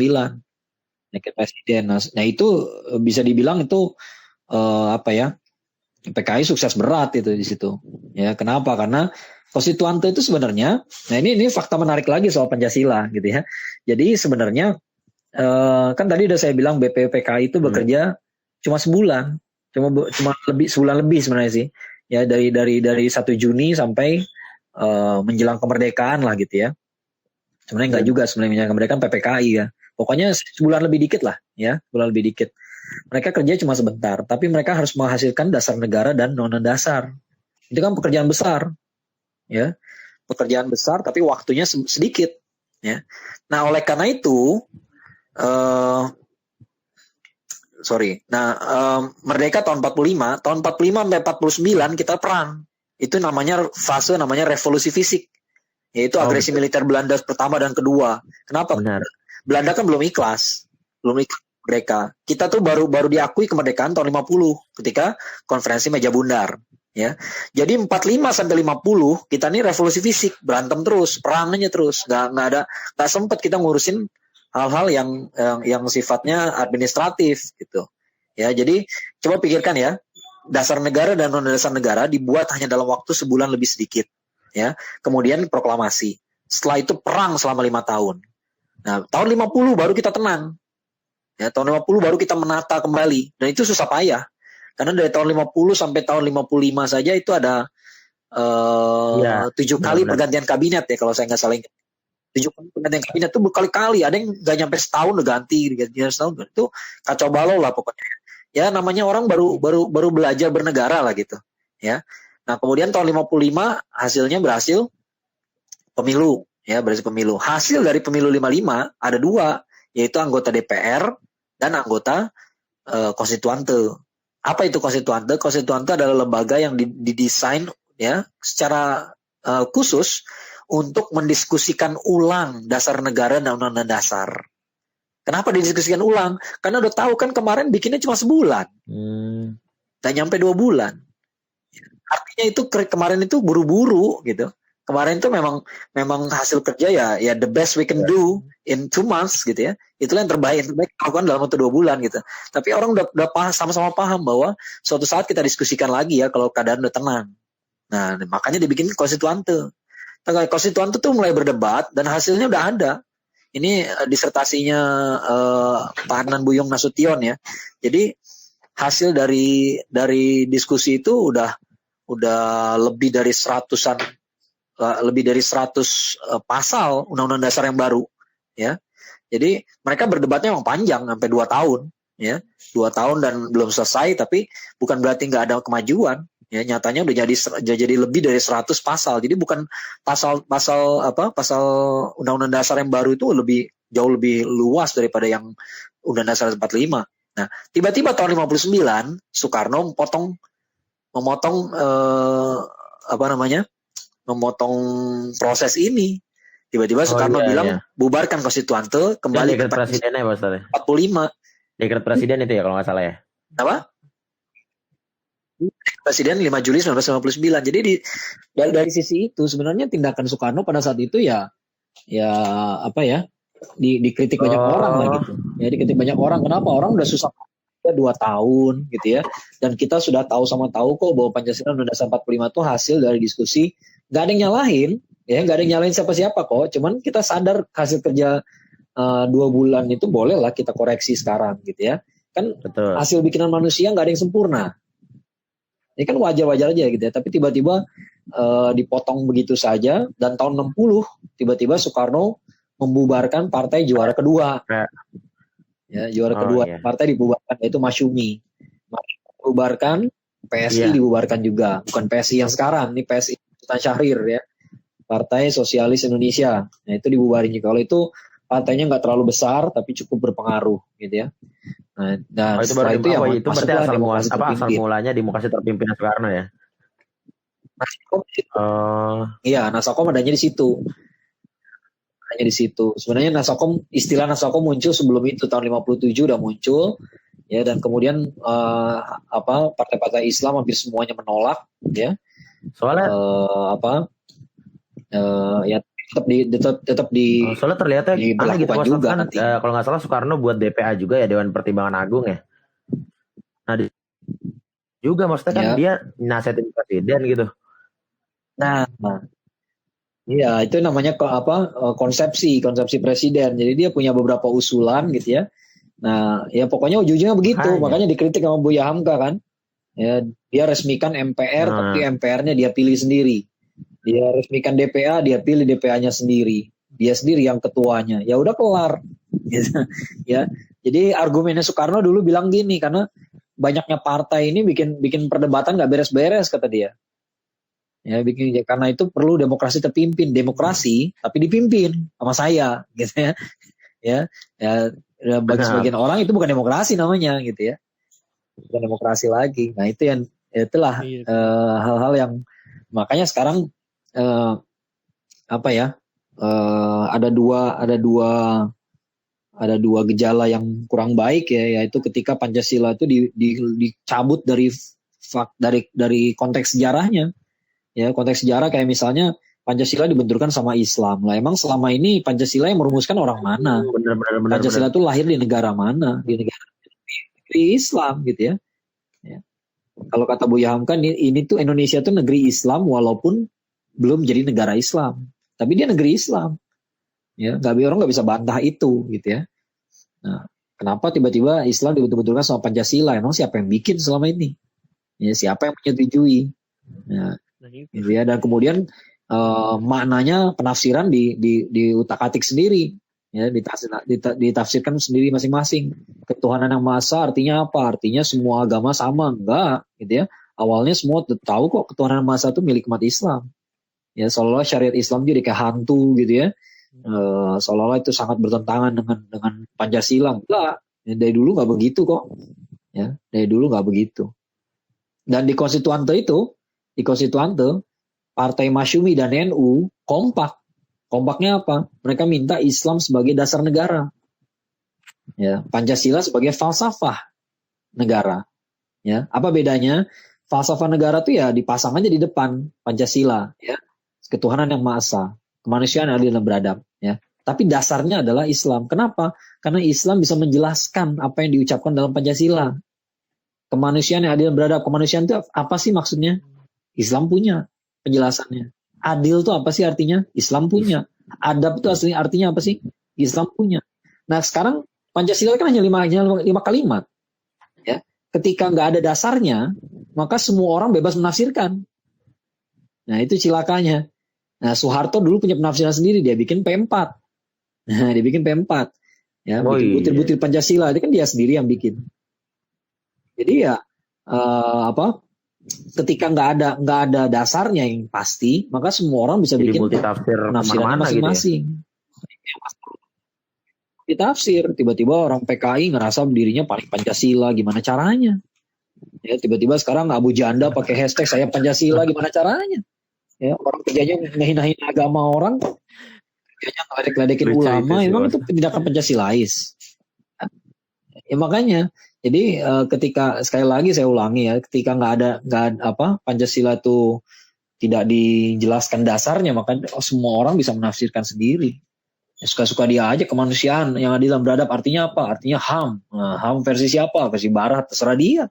Dekret presiden. Nah itu bisa dibilang itu PKI sukses berat itu di situ. Ya, kenapa? Karena konstituante itu sebenarnya, nah ini fakta menarik lagi soal Pancasila gitu ya. Jadi sebenarnya kan tadi udah saya bilang BPPKI itu bekerja cuma sebulan, cuma sebulan lebih sebenarnya sih. Ya dari 1 Juni sampai menjelang kemerdekaan lah gitu ya. Sebenarnya enggak juga sebenarnya menjelang kemerdekaan PPKI ya. Pokoknya sebulan lebih dikit lah ya, sebulan lebih dikit. Mereka kerja cuma sebentar, tapi mereka harus menghasilkan dasar negara dan undang-undang dasar. Itu kan pekerjaan besar, ya, pekerjaan besar, tapi waktunya sedikit, ya. Nah, oleh karena itu, merdeka tahun 45 sampai 49 kita perang. Itu namanya revolusi fisik, yaitu agresi militer Belanda pertama dan kedua. Kenapa? Benar. Belanda kan belum ikhlas merdeka. Kita tuh baru diakui kemerdekaan tahun 50 ketika konferensi meja bundar, ya. Jadi 45 sampai 50 kita nih revolusi fisik, berantem terus, perangnya terus, nggak sempat kita ngurusin hal-hal yang sifatnya administratif gitu. Ya, jadi coba pikirkan ya, dasar negara dan non-dasar negara dibuat hanya dalam waktu sebulan lebih sedikit, ya. Kemudian proklamasi. Setelah itu perang selama 5 tahun. Nah, tahun 50 baru kita tenang. Ya, tahun 50 baru kita menata kembali. Dan itu susah payah. Karena dari tahun 50 sampai tahun 55 saja itu ada 7 kali pergantian kabinet ya kalau saya nggak salah. 7 kali pergantian kabinet itu berkali-kali. Ada yang nggak nyampe setahun udah ganti. Itu kacau balau lah pokoknya. Ya namanya orang baru belajar bernegara lah gitu. Ya. Nah kemudian tahun 55 hasilnya berhasil pemilu. Ya, berhasil pemilu. Hasil dari pemilu 55 ada 2, yaitu anggota DPR dan anggota konstituante. Apa itu konstituante? Konstituante adalah lembaga yang didesain ya secara khusus untuk mendiskusikan ulang dasar negara dan undang-undang dasar. Kenapa didiskusikan ulang? Karena udah tahu kan kemarin bikinnya cuma sebulan. Dan nyampe 2 bulan. Artinya itu kemarin itu buru-buru gitu. Kemarin itu memang hasil kerja ya the best we can do in 2 months gitu ya. Itulah yang terbaik lakukan dalam waktu 2 bulan gitu. Tapi orang udah sama-sama paham bahwa suatu saat kita diskusikan lagi ya kalau keadaan udah tenang. Nah, makanya dibikin konstituante. Nah, konstituante tuh mulai berdebat dan hasilnya udah ada. Ini disertasinya Pak Adnan Buyung Nasution ya. Jadi hasil dari diskusi itu udah lebih dari 100 pasal Undang-Undang Dasar yang baru, ya. Jadi mereka berdebatnya memang panjang sampai 2 tahun, ya, 2 tahun dan belum selesai. Tapi bukan berarti nggak ada kemajuan, ya. Nyatanya udah jadi lebih dari 100 pasal. Jadi bukan pasal Undang-Undang Dasar yang baru itu jauh lebih luas daripada yang Undang-Undang Dasar 45. Nah, tiba-tiba tahun 59 Soekarno memotong proses ini. Tiba-tiba Soekarno bilang bubarkan konstituante kembali ke presidennya Pak Ustaz. 45. Dekret presiden itu ya kalau nggak salah ya. Apa? Presiden 5 Juli 1959. Jadi dari sisi itu sebenarnya tindakan Soekarno pada saat itu dikritik banyak orang lah gitu. Ya dikritik banyak orang. Kenapa? Orang udah susah 2 tahun gitu ya. Dan kita sudah tahu kok bahwa Pancasila Undang-Undang Dasar 45 itu hasil dari diskusi. Gak ada yang nyalahin, ya gak ada yang nyalahin siapa-siapa kok. Cuman kita sadar hasil kerja 2 bulan itu boleh lah kita koreksi sekarang gitu ya. Kan betul. Hasil bikinan manusia gak ada yang sempurna. Ini kan wajar-wajar aja gitu ya. Tapi tiba-tiba dipotong begitu saja. Dan tahun 60 tiba-tiba Soekarno membubarkan partai juara kedua. Ya, juara kedua partai dibubarkan, yaitu Masyumi. Dibubarkan, PSI dibubarkan juga. Bukan PSI yang sekarang, ini PSI Sultan Syahrir ya, Partai Sosialis Indonesia. Nah itu dibubarin juga. Kalau itu partainya nggak terlalu besar tapi cukup berpengaruh gitu ya. Nah, setelah itu berarti asal mulanya demokrasi terpimpin Soekarno ya. Iya, Nasakom adanya di situ. Sebenarnya istilah Nasakom muncul sebelum itu, tahun 57 udah muncul ya, dan kemudian partai-partai Islam hampir semuanya menolak ya. Soalnya tetap soalnya terlihatnya aneh gitu juga kan, nanti. Kalau nggak salah Soekarno buat DPA juga ya, Dewan Pertimbangan Agung ya. Nah juga, maksudnya kan Ya. dia nasihatin presiden gitu. Nah, iya itu namanya konsepsi presiden. Jadi dia punya beberapa usulan gitu ya. Nah, ya pokoknya ujungnya begitu. Makanya dikritik sama Buya Hamka kan. Ya, dia resmikan MPR tapi MPR-nya dia pilih sendiri. Dia resmikan DPA, dia pilih DPA-nya sendiri. Dia sendiri yang ketuanya. Ya udah kelar. Gitu. Ya. Jadi argumennya Soekarno dulu bilang gini, karena banyaknya partai ini bikin perdebatan nggak beres-beres kata dia. Ya, karena itu perlu demokrasi terpimpin, demokrasi tapi dipimpin sama saya, gitu ya. Ya, bagi sebagian orang itu bukan demokrasi namanya, gitu ya. Bukan demokrasi lagi. Nah itu yang itulah hal-hal yang makanya sekarang ada dua gejala yang kurang baik ya, yaitu ketika Pancasila itu dicabut dari konteks sejarahnya. Ya, konteks sejarah kayak misalnya Pancasila dibenturkan sama Islam. Lah emang selama ini Pancasila yang merumuskan orang mana? Benar. Pancasila itu lahir di negara mana? Di negara Islam gitu ya. Kalau kata Buya Hamka, ini tuh Indonesia tuh negeri Islam walaupun belum jadi negara Islam. Tapi dia negeri Islam. Ya, orang nggak bisa bantah itu gitu ya. Nah, kenapa tiba-tiba Islam dibentur-benturkan sama Pancasila? Emang siapa yang bikin selama ini? Ya, siapa yang menyetujui? Nah, gitu ya. Dan kemudian maknanya penafsiran di utak-atik sendiri. Ya, ditafsirkan sendiri masing-masing. Ketuhanan yang Maha Esa artinya apa? Artinya semua agama sama? Enggak, gitu ya. Awalnya semua tahu kok ketuhanan yang Maha Esa itu milik umat Islam. Ya, seolah-olah syariat Islam jadi kayak hantu gitu ya. Seolah-olah itu sangat bertentangan dengan Pancasila. Enggak, ya, dari dulu nggak begitu kok. Ya, dari dulu nggak begitu. Dan di Konstituante Partai Masyumi dan NU kompak. Kompaknya apa? Mereka minta Islam sebagai dasar negara. Ya, Pancasila sebagai falsafah negara. Ya, apa bedanya? Falsafah negara tuh ya dipasang aja di depan Pancasila, ya. Ketuhanan yang Maha Esa, kemanusiaan yang adil dan beradab, ya. Tapi dasarnya adalah Islam. Kenapa? Karena Islam bisa menjelaskan apa yang diucapkan dalam Pancasila. Kemanusiaan yang adil dan beradab. Kemanusiaan itu apa sih maksudnya? Islam punya penjelasannya. Adil itu apa sih artinya? Islam punya. Adab itu aslinya artinya apa sih? Islam punya. Nah sekarang Pancasila kan hanya lima kalimat. Ya. Ketika nggak ada dasarnya, maka semua orang bebas menafsirkan. Nah itu cilakanya. Nah Soeharto dulu punya penafsiran sendiri, dia bikin P4. Nah dia bikin P4. Ya, bikin butir-butir Pancasila, itu kan dia sendiri yang bikin. Jadi ya ketika nggak ada dasarnya yang pasti, maka semua orang bisa bikin penafsirannya masing-masing. Gitu ya. Ditafsir, tiba-tiba orang PKI ngerasa dirinya paling Pancasila, gimana caranya? Ya, tiba-tiba sekarang Abu Janda pakai hashtag saya Pancasila, gimana caranya? Ya, orang kerjanya ngehina agama orang, kerjanya ngeledek-ledekin ulama, emang itu tindakan Pancasilais. Ya makanya, jadi ketika sekali lagi saya ulangi ya, ketika nggak ada Pancasila itu tidak dijelaskan dasarnya, maka semua orang bisa menafsirkan sendiri. Ya, suka-suka dia aja. Kemanusiaan yang adil dan beradab artinya apa? Artinya HAM. Nah, HAM versi siapa? Versi Barat, terserah dia.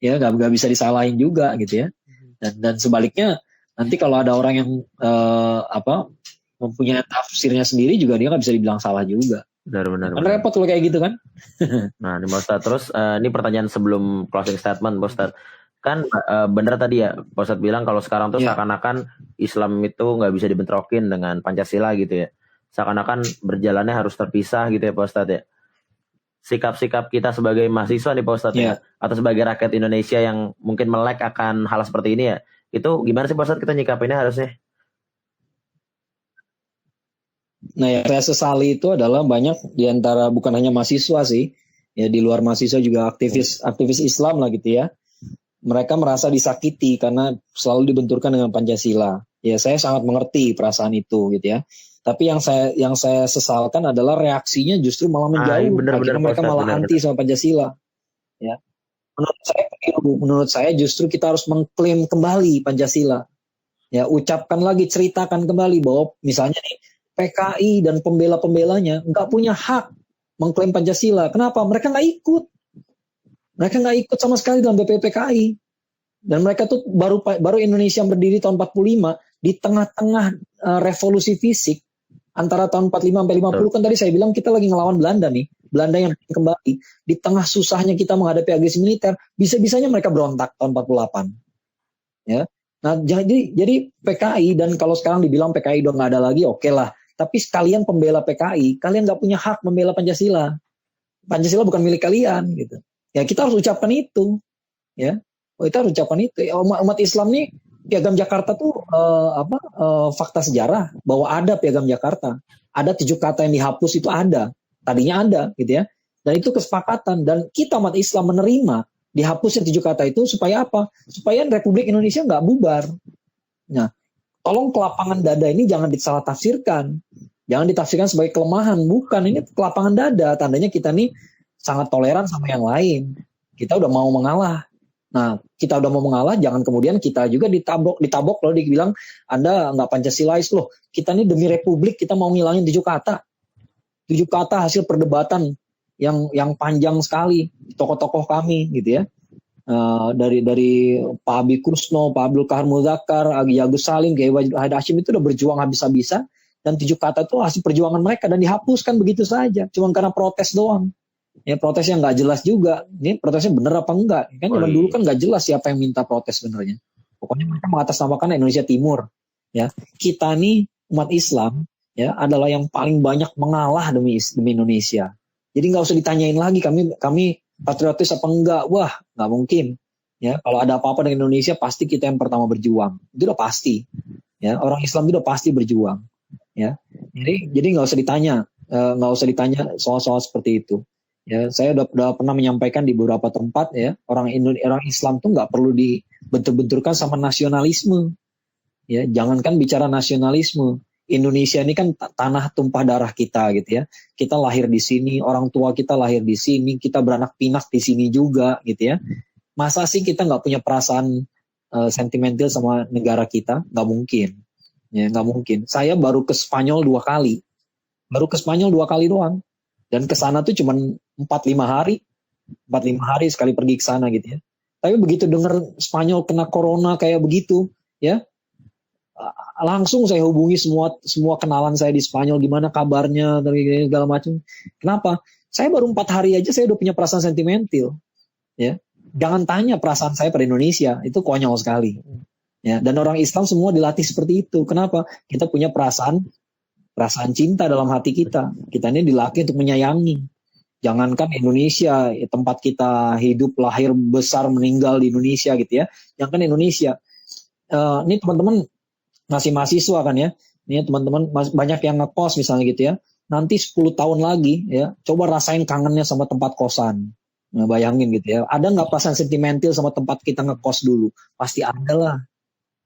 Ya nggak bisa disalahin juga gitu ya. Dan sebaliknya nanti kalau ada orang yang mempunyai tafsirnya sendiri juga dia nggak bisa dibilang salah juga. Benar. Kan repot kalau kayak gitu kan. Nah ini Pak Ustadz, terus ini pertanyaan sebelum closing statement Pak Ustadz. Kan benar tadi ya Pak Ustadz bilang kalau sekarang tuh seakan-akan Islam itu nggak bisa dibentrokin dengan Pancasila gitu ya. Seakan-akan berjalannya harus terpisah gitu ya Pak Ustadz ya. Sikap-sikap kita sebagai mahasiswa nih Pak Ustadz ya, atau sebagai rakyat Indonesia yang mungkin melek akan hal seperti ini ya, itu gimana sih Pak Ustadz kita nyikapinnya harusnya? Nah yang saya sesali itu adalah banyak diantara bukan hanya mahasiswa sih, ya di luar mahasiswa juga aktivis Islam lah gitu ya. Mereka merasa disakiti karena selalu dibenturkan dengan Pancasila. Ya saya sangat mengerti perasaan itu gitu ya. Tapi yang saya sesalkan adalah reaksinya justru malah menjauh. Akhirnya mereka malah anti sama Pancasila. Ya. Menurut saya justru kita harus mengklaim kembali Pancasila. Ya, ucapkan lagi, ceritakan kembali bahwa misalnya nih PKI dan pembela-pembelanya nggak punya hak mengklaim Pancasila. Kenapa? Mereka nggak ikut. Mereka nggak ikut sama sekali dalam BPPKI. Dan mereka tuh baru Indonesia berdiri tahun 45 di tengah-tengah revolusi fisik antara tahun 45 sampai 50 kan tadi saya bilang kita lagi ngelawan Belanda nih. Belanda yang kembali di tengah susahnya kita menghadapi agresi militer, bisa-bisanya mereka berontak tahun 48. Ya. Nah, jadi PKI, dan kalau sekarang dibilang PKI udah nggak ada lagi, oke lah. Tapi sekalian pembela PKI, kalian nggak punya hak membela Pancasila. Pancasila bukan milik kalian gitu. Ya kita harus ucapkan itu, ya. Kita harus ucapkan itu. Umat Islam nih Piagam Jakarta tuh fakta sejarah bahwa ada Piagam Jakarta. Ada 7 kata yang dihapus itu ada. Tadinya ada gitu ya. Dan itu kesepakatan, dan kita umat Islam menerima dihapusnya 7 kata itu supaya apa? Supaya Republik Indonesia nggak bubar. Nah, tolong kelapangan dada ini jangan disalah tafsirkan. Jangan ditafsirkan sebagai kelemahan. Bukan, ini kelapangan dada. Tandanya kita nih sangat toleran sama yang lain. Kita udah mau mengalah. Nah, kita udah mau mengalah, jangan kemudian kita juga ditabok loh, dibilang Anda nggak Pancasilais loh. Kita nih demi Republik, kita mau ngilangin 7 kata. 7 kata hasil perdebatan yang panjang sekali tokoh-tokoh kami gitu ya. Dari Pak Abi Kusno, Pak Abdul Kahar Muzakkar, Agi Agus Salim, Kiai Wahid Hashim itu udah berjuang habis-habisan, dan 7 kata itu hasil perjuangan mereka dan dihapuskan begitu saja, cuma karena protes doang. Ya, protes yang nggak jelas juga. Ini protesnya bener apa enggak? Kan zaman dulu kan nggak jelas siapa yang minta protes sebenarnya. Pokoknya mereka mengatasnamakan Indonesia Timur. Ya, kita nih umat Islam ya adalah yang paling banyak mengalah demi Indonesia. Jadi nggak usah ditanyain lagi kami patriotis apa enggak. Wah, nggak mungkin. Ya, kalau ada apa-apa dengan Indonesia pasti kita yang pertama berjuang. Itu udah pasti. Ya, orang Islam itu udah pasti berjuang. Ya, jadi nggak usah ditanya soal-soal seperti itu. Ya, saya udah pernah menyampaikan di beberapa tempat ya, orang Islam tuh nggak perlu dibentur-benturkan sama nasionalisme. Ya, jangankan bicara nasionalisme. Indonesia ini kan tanah tumpah darah kita gitu ya. Kita lahir di sini, orang tua kita lahir di sini, kita beranak pinak di sini juga gitu ya. Masa sih kita nggak punya perasaan sentimental sama negara kita? Nggak mungkin. Ya, nggak mungkin. Saya baru ke Spanyol 2 kali. Baru ke Spanyol 2 kali doang. Dan ke sana tuh cuma 4-5 hari. 4-5 hari sekali pergi ke sana gitu ya. Tapi begitu dengar Spanyol kena corona kayak begitu, ya, langsung saya hubungi semua kenalan saya di Spanyol, gimana kabarnya, dan segala macam. Kenapa? Saya baru 4 hari aja saya udah punya perasaan sentimental. Ya. Jangan tanya perasaan saya pada Indonesia, itu konyol sekali. Ya, dan orang Islam semua dilatih seperti itu. Kenapa? Kita punya perasaan cinta dalam hati kita. Kita ini dilatih untuk menyayangi. Jangankan Indonesia, tempat kita hidup, lahir, besar, meninggal di Indonesia gitu ya. Jangankan Indonesia. Ini teman-teman masih mahasiswa kan ya. Ini teman-teman banyak yang ngekos misalnya gitu ya. Nanti 10 tahun lagi ya, coba rasain kangennya sama tempat kosan. Nah, bayangin gitu ya. Ada nggak perasaan sentimental sama tempat kita ngekos dulu? Pasti ada lah.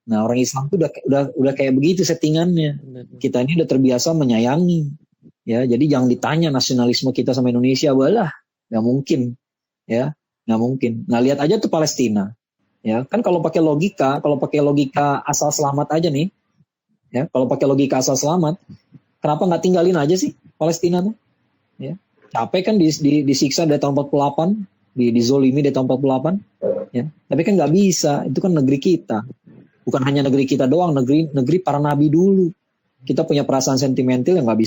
Nah, orang Islam tuh udah kayak begitu settingannya. Kita ini udah terbiasa menyayangi. Ya, jadi jangan ditanya nasionalisme kita sama Indonesia, balah, nggak mungkin, ya, nggak mungkin. Nah, lihat aja tuh Palestina, ya, kan kalau pakai logika asal selamat aja nih, ya, kalau pakai logika asal selamat, kenapa nggak tinggalin aja sih Palestina tuh, ya, capek kan disiksa dari tahun 48, dizolimi dari tahun 48, ya, tapi kan nggak bisa, itu kan negeri kita, bukan hanya negeri kita doang, negeri para nabi dulu, kita punya perasaan sentimental yang nggak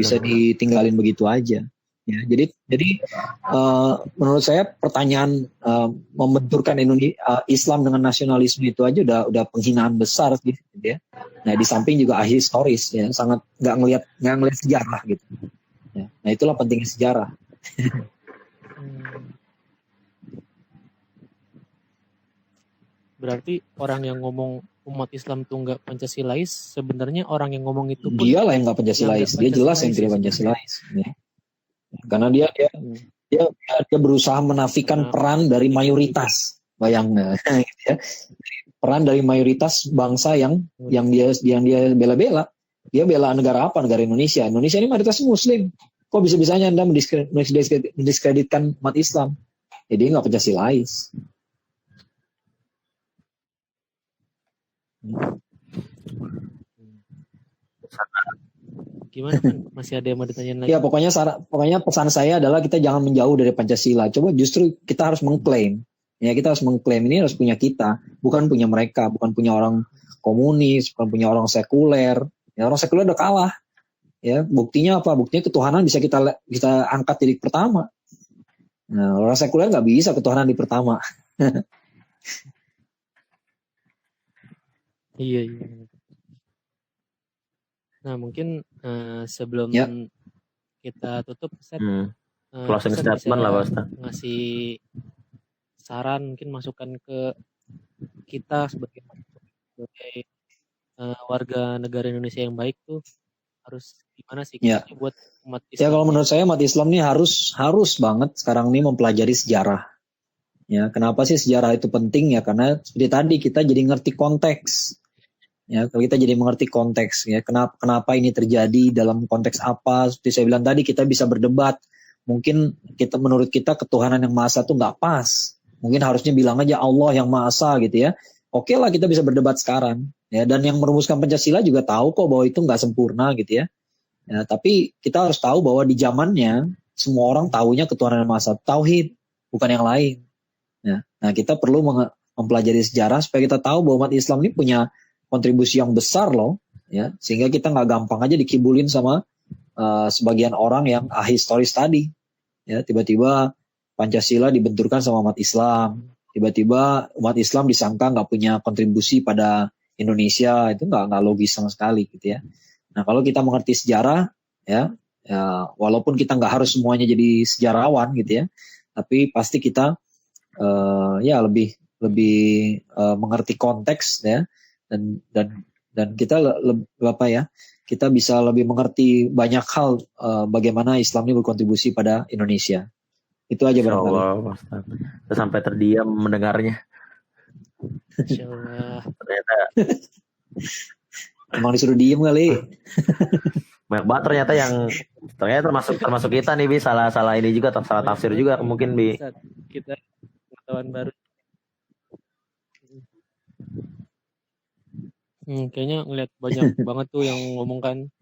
bisa ditinggalin begitu aja. Ya, jadi menurut saya pertanyaan membenturkan Islam dengan nasionalisme itu aja udah penghinaan besar gitu ya. Nah, di samping juga ahistoris ya, sangat nggak ngelihat sejarah gitu. Ya, nah, itulah pentingnya sejarah. Berarti orang yang ngomong umat Islam tuh nggak Pancasilais, sebenarnya orang yang ngomong itu pun dialah yang nggak Pancasilais. Dia jelas yang tidak Pancasilais. Ya. Karena dia berusaha menafikan peran dari mayoritas, bayangnya, ya. Peran dari mayoritas bangsa yang dia bela-bela. Dia bela negara apa? Negara Indonesia. Indonesia ini mayoritas Muslim. Kok bisa-bisanya Anda mendiskreditkan umat Islam? Jadi nggak Pancasilais. Gimana kan? Masih ada yang mau ditanyain lagi? Ya pokoknya pesan saya adalah kita jangan menjauh dari Pancasila. Coba justru kita harus mengklaim. Ya kita harus mengklaim ini harus punya kita, bukan punya mereka, bukan punya orang komunis, bukan punya orang sekuler. Ya orang sekuler udah kalah. Ya buktinya apa? Buktinya ketuhanan bisa kita angkat jadi pertama. Nah orang sekuler nggak bisa ketuhanan di pertama. Iya. Nah mungkin sebelum Ya. kita tutup, Ustaz, Closing Ustaz statement lah, Pak bisa Ustaz. ngasih saran, mungkin masukan ke kita sebagai warga negara Indonesia yang baik tuh harus gimana sih Ya. buat umat Ya Islam? kalau menurut saya umat Islam ini harus banget sekarang ini mempelajari sejarah. Ya, kenapa sih sejarah itu penting ya? Karena seperti tadi kita jadi ngerti konteks. Ya, kalau kita jadi mengerti konteks ya, kenapa ini terjadi dalam konteks apa? Seperti saya bilang tadi kita bisa berdebat. Mungkin menurut kita ketuhanan yang Maha Esa itu nggak pas. Mungkin harusnya bilang aja Allah yang Maha Esa gitu ya. Oke lah kita bisa berdebat sekarang. Ya, dan yang merumuskan Pancasila juga tahu kok bahwa itu nggak sempurna gitu ya. Ya, tapi kita harus tahu bahwa di zamannya semua orang tahunya ketuhanan yang Maha Esa, tauhid, bukan yang lain. Ya. Nah, kita perlu mempelajari sejarah supaya kita tahu bahwa umat Islam ini punya kontribusi yang besar loh, ya, sehingga kita nggak gampang aja dikibulin sama sebagian orang yang ahistoris tadi. Ya, tiba-tiba Pancasila dibenturkan sama umat Islam, tiba-tiba umat Islam disangka nggak punya kontribusi pada Indonesia, itu nggak logis sama sekali gitu ya. Nah kalau kita mengerti sejarah ya walaupun kita nggak harus semuanya jadi sejarawan gitu ya, tapi pasti kita ya lebih mengerti konteks ya, dan kita kita bisa lebih mengerti banyak hal bagaimana Islam ini berkontribusi pada Indonesia. Itu aja barangkali. Insyaallah, Ustaz. Saya sampai terdiam mendengarnya. Insyaallah. Ternyata Emang disuruh diem kali. banyak banget ternyata yang termasuk kita nih, Bi, salah ini juga, salah tafsir juga mungkin, Bi. Kita pengetahuan baru. Kayaknya ngeliat banyak banget tuh yang ngomong kan,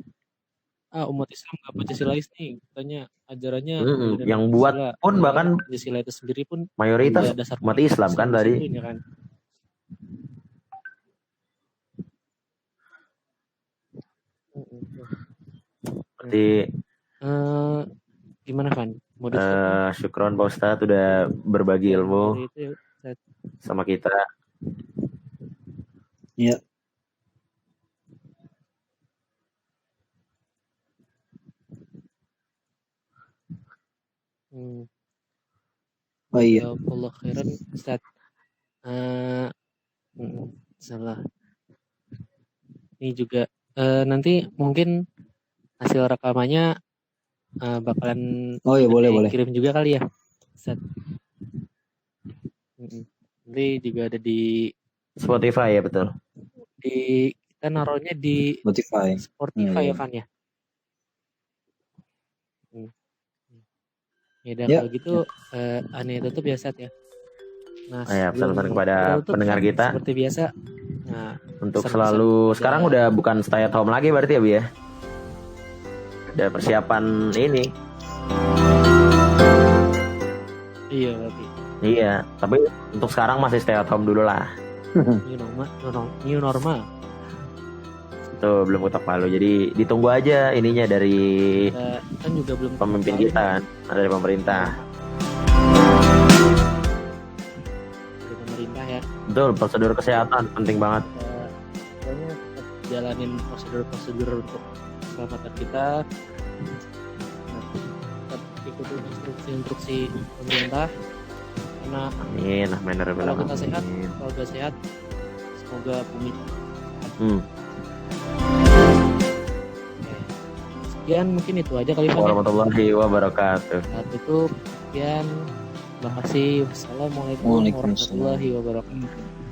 umat Islam gak Pancasilais nih, katanya ajarannya yang buat pun bahkan Pancasila itu sendiri pun mayoritas dasar umat Islam kan tadi. ya kan. Berarti gimana Van? syukron Pak Ustadz udah berbagi ilmu sama kita. Iya. Oh iya. Allah khairan Ustaz. Salah. Ini juga nanti mungkin hasil rekamannya bakalan boleh kirim juga kali ya Ustaz. Nanti juga ada di Spotify ya, betul. Kita naruhnya di Spotify ya Van ya. Ya dan kalau gitu aneh tutup ya Ustaz ya. Nah, pesan-pesan kepada pendengar kita seperti biasa. Nah, untuk selalu sekarang udah bukan stay at home lagi berarti ya, Bi ya. Udah persiapan ini. Iya berarti. Iya, tapi untuk sekarang masih stay at home dulu lah. New normal. Tuh belum ketok palu, jadi ditunggu aja ininya dari kan juga belum pemimpin kita, dari pemerintah. Dari pemerintah ya. Betul, prosedur kesehatan penting banget. Pokoknya jalanin prosedur untuk keselamatan kita. Tetap ikuti instruksi pemerintah. Karena kalau kita sehat, kalau udah sehat, semoga bumi. Sekian mungkin itu aja kali Pak. Warahmatullahi wabarakatuh. Tutup. Sekian. Terima kasih. Wassalamualaikum warahmatullahi wabarakatuh.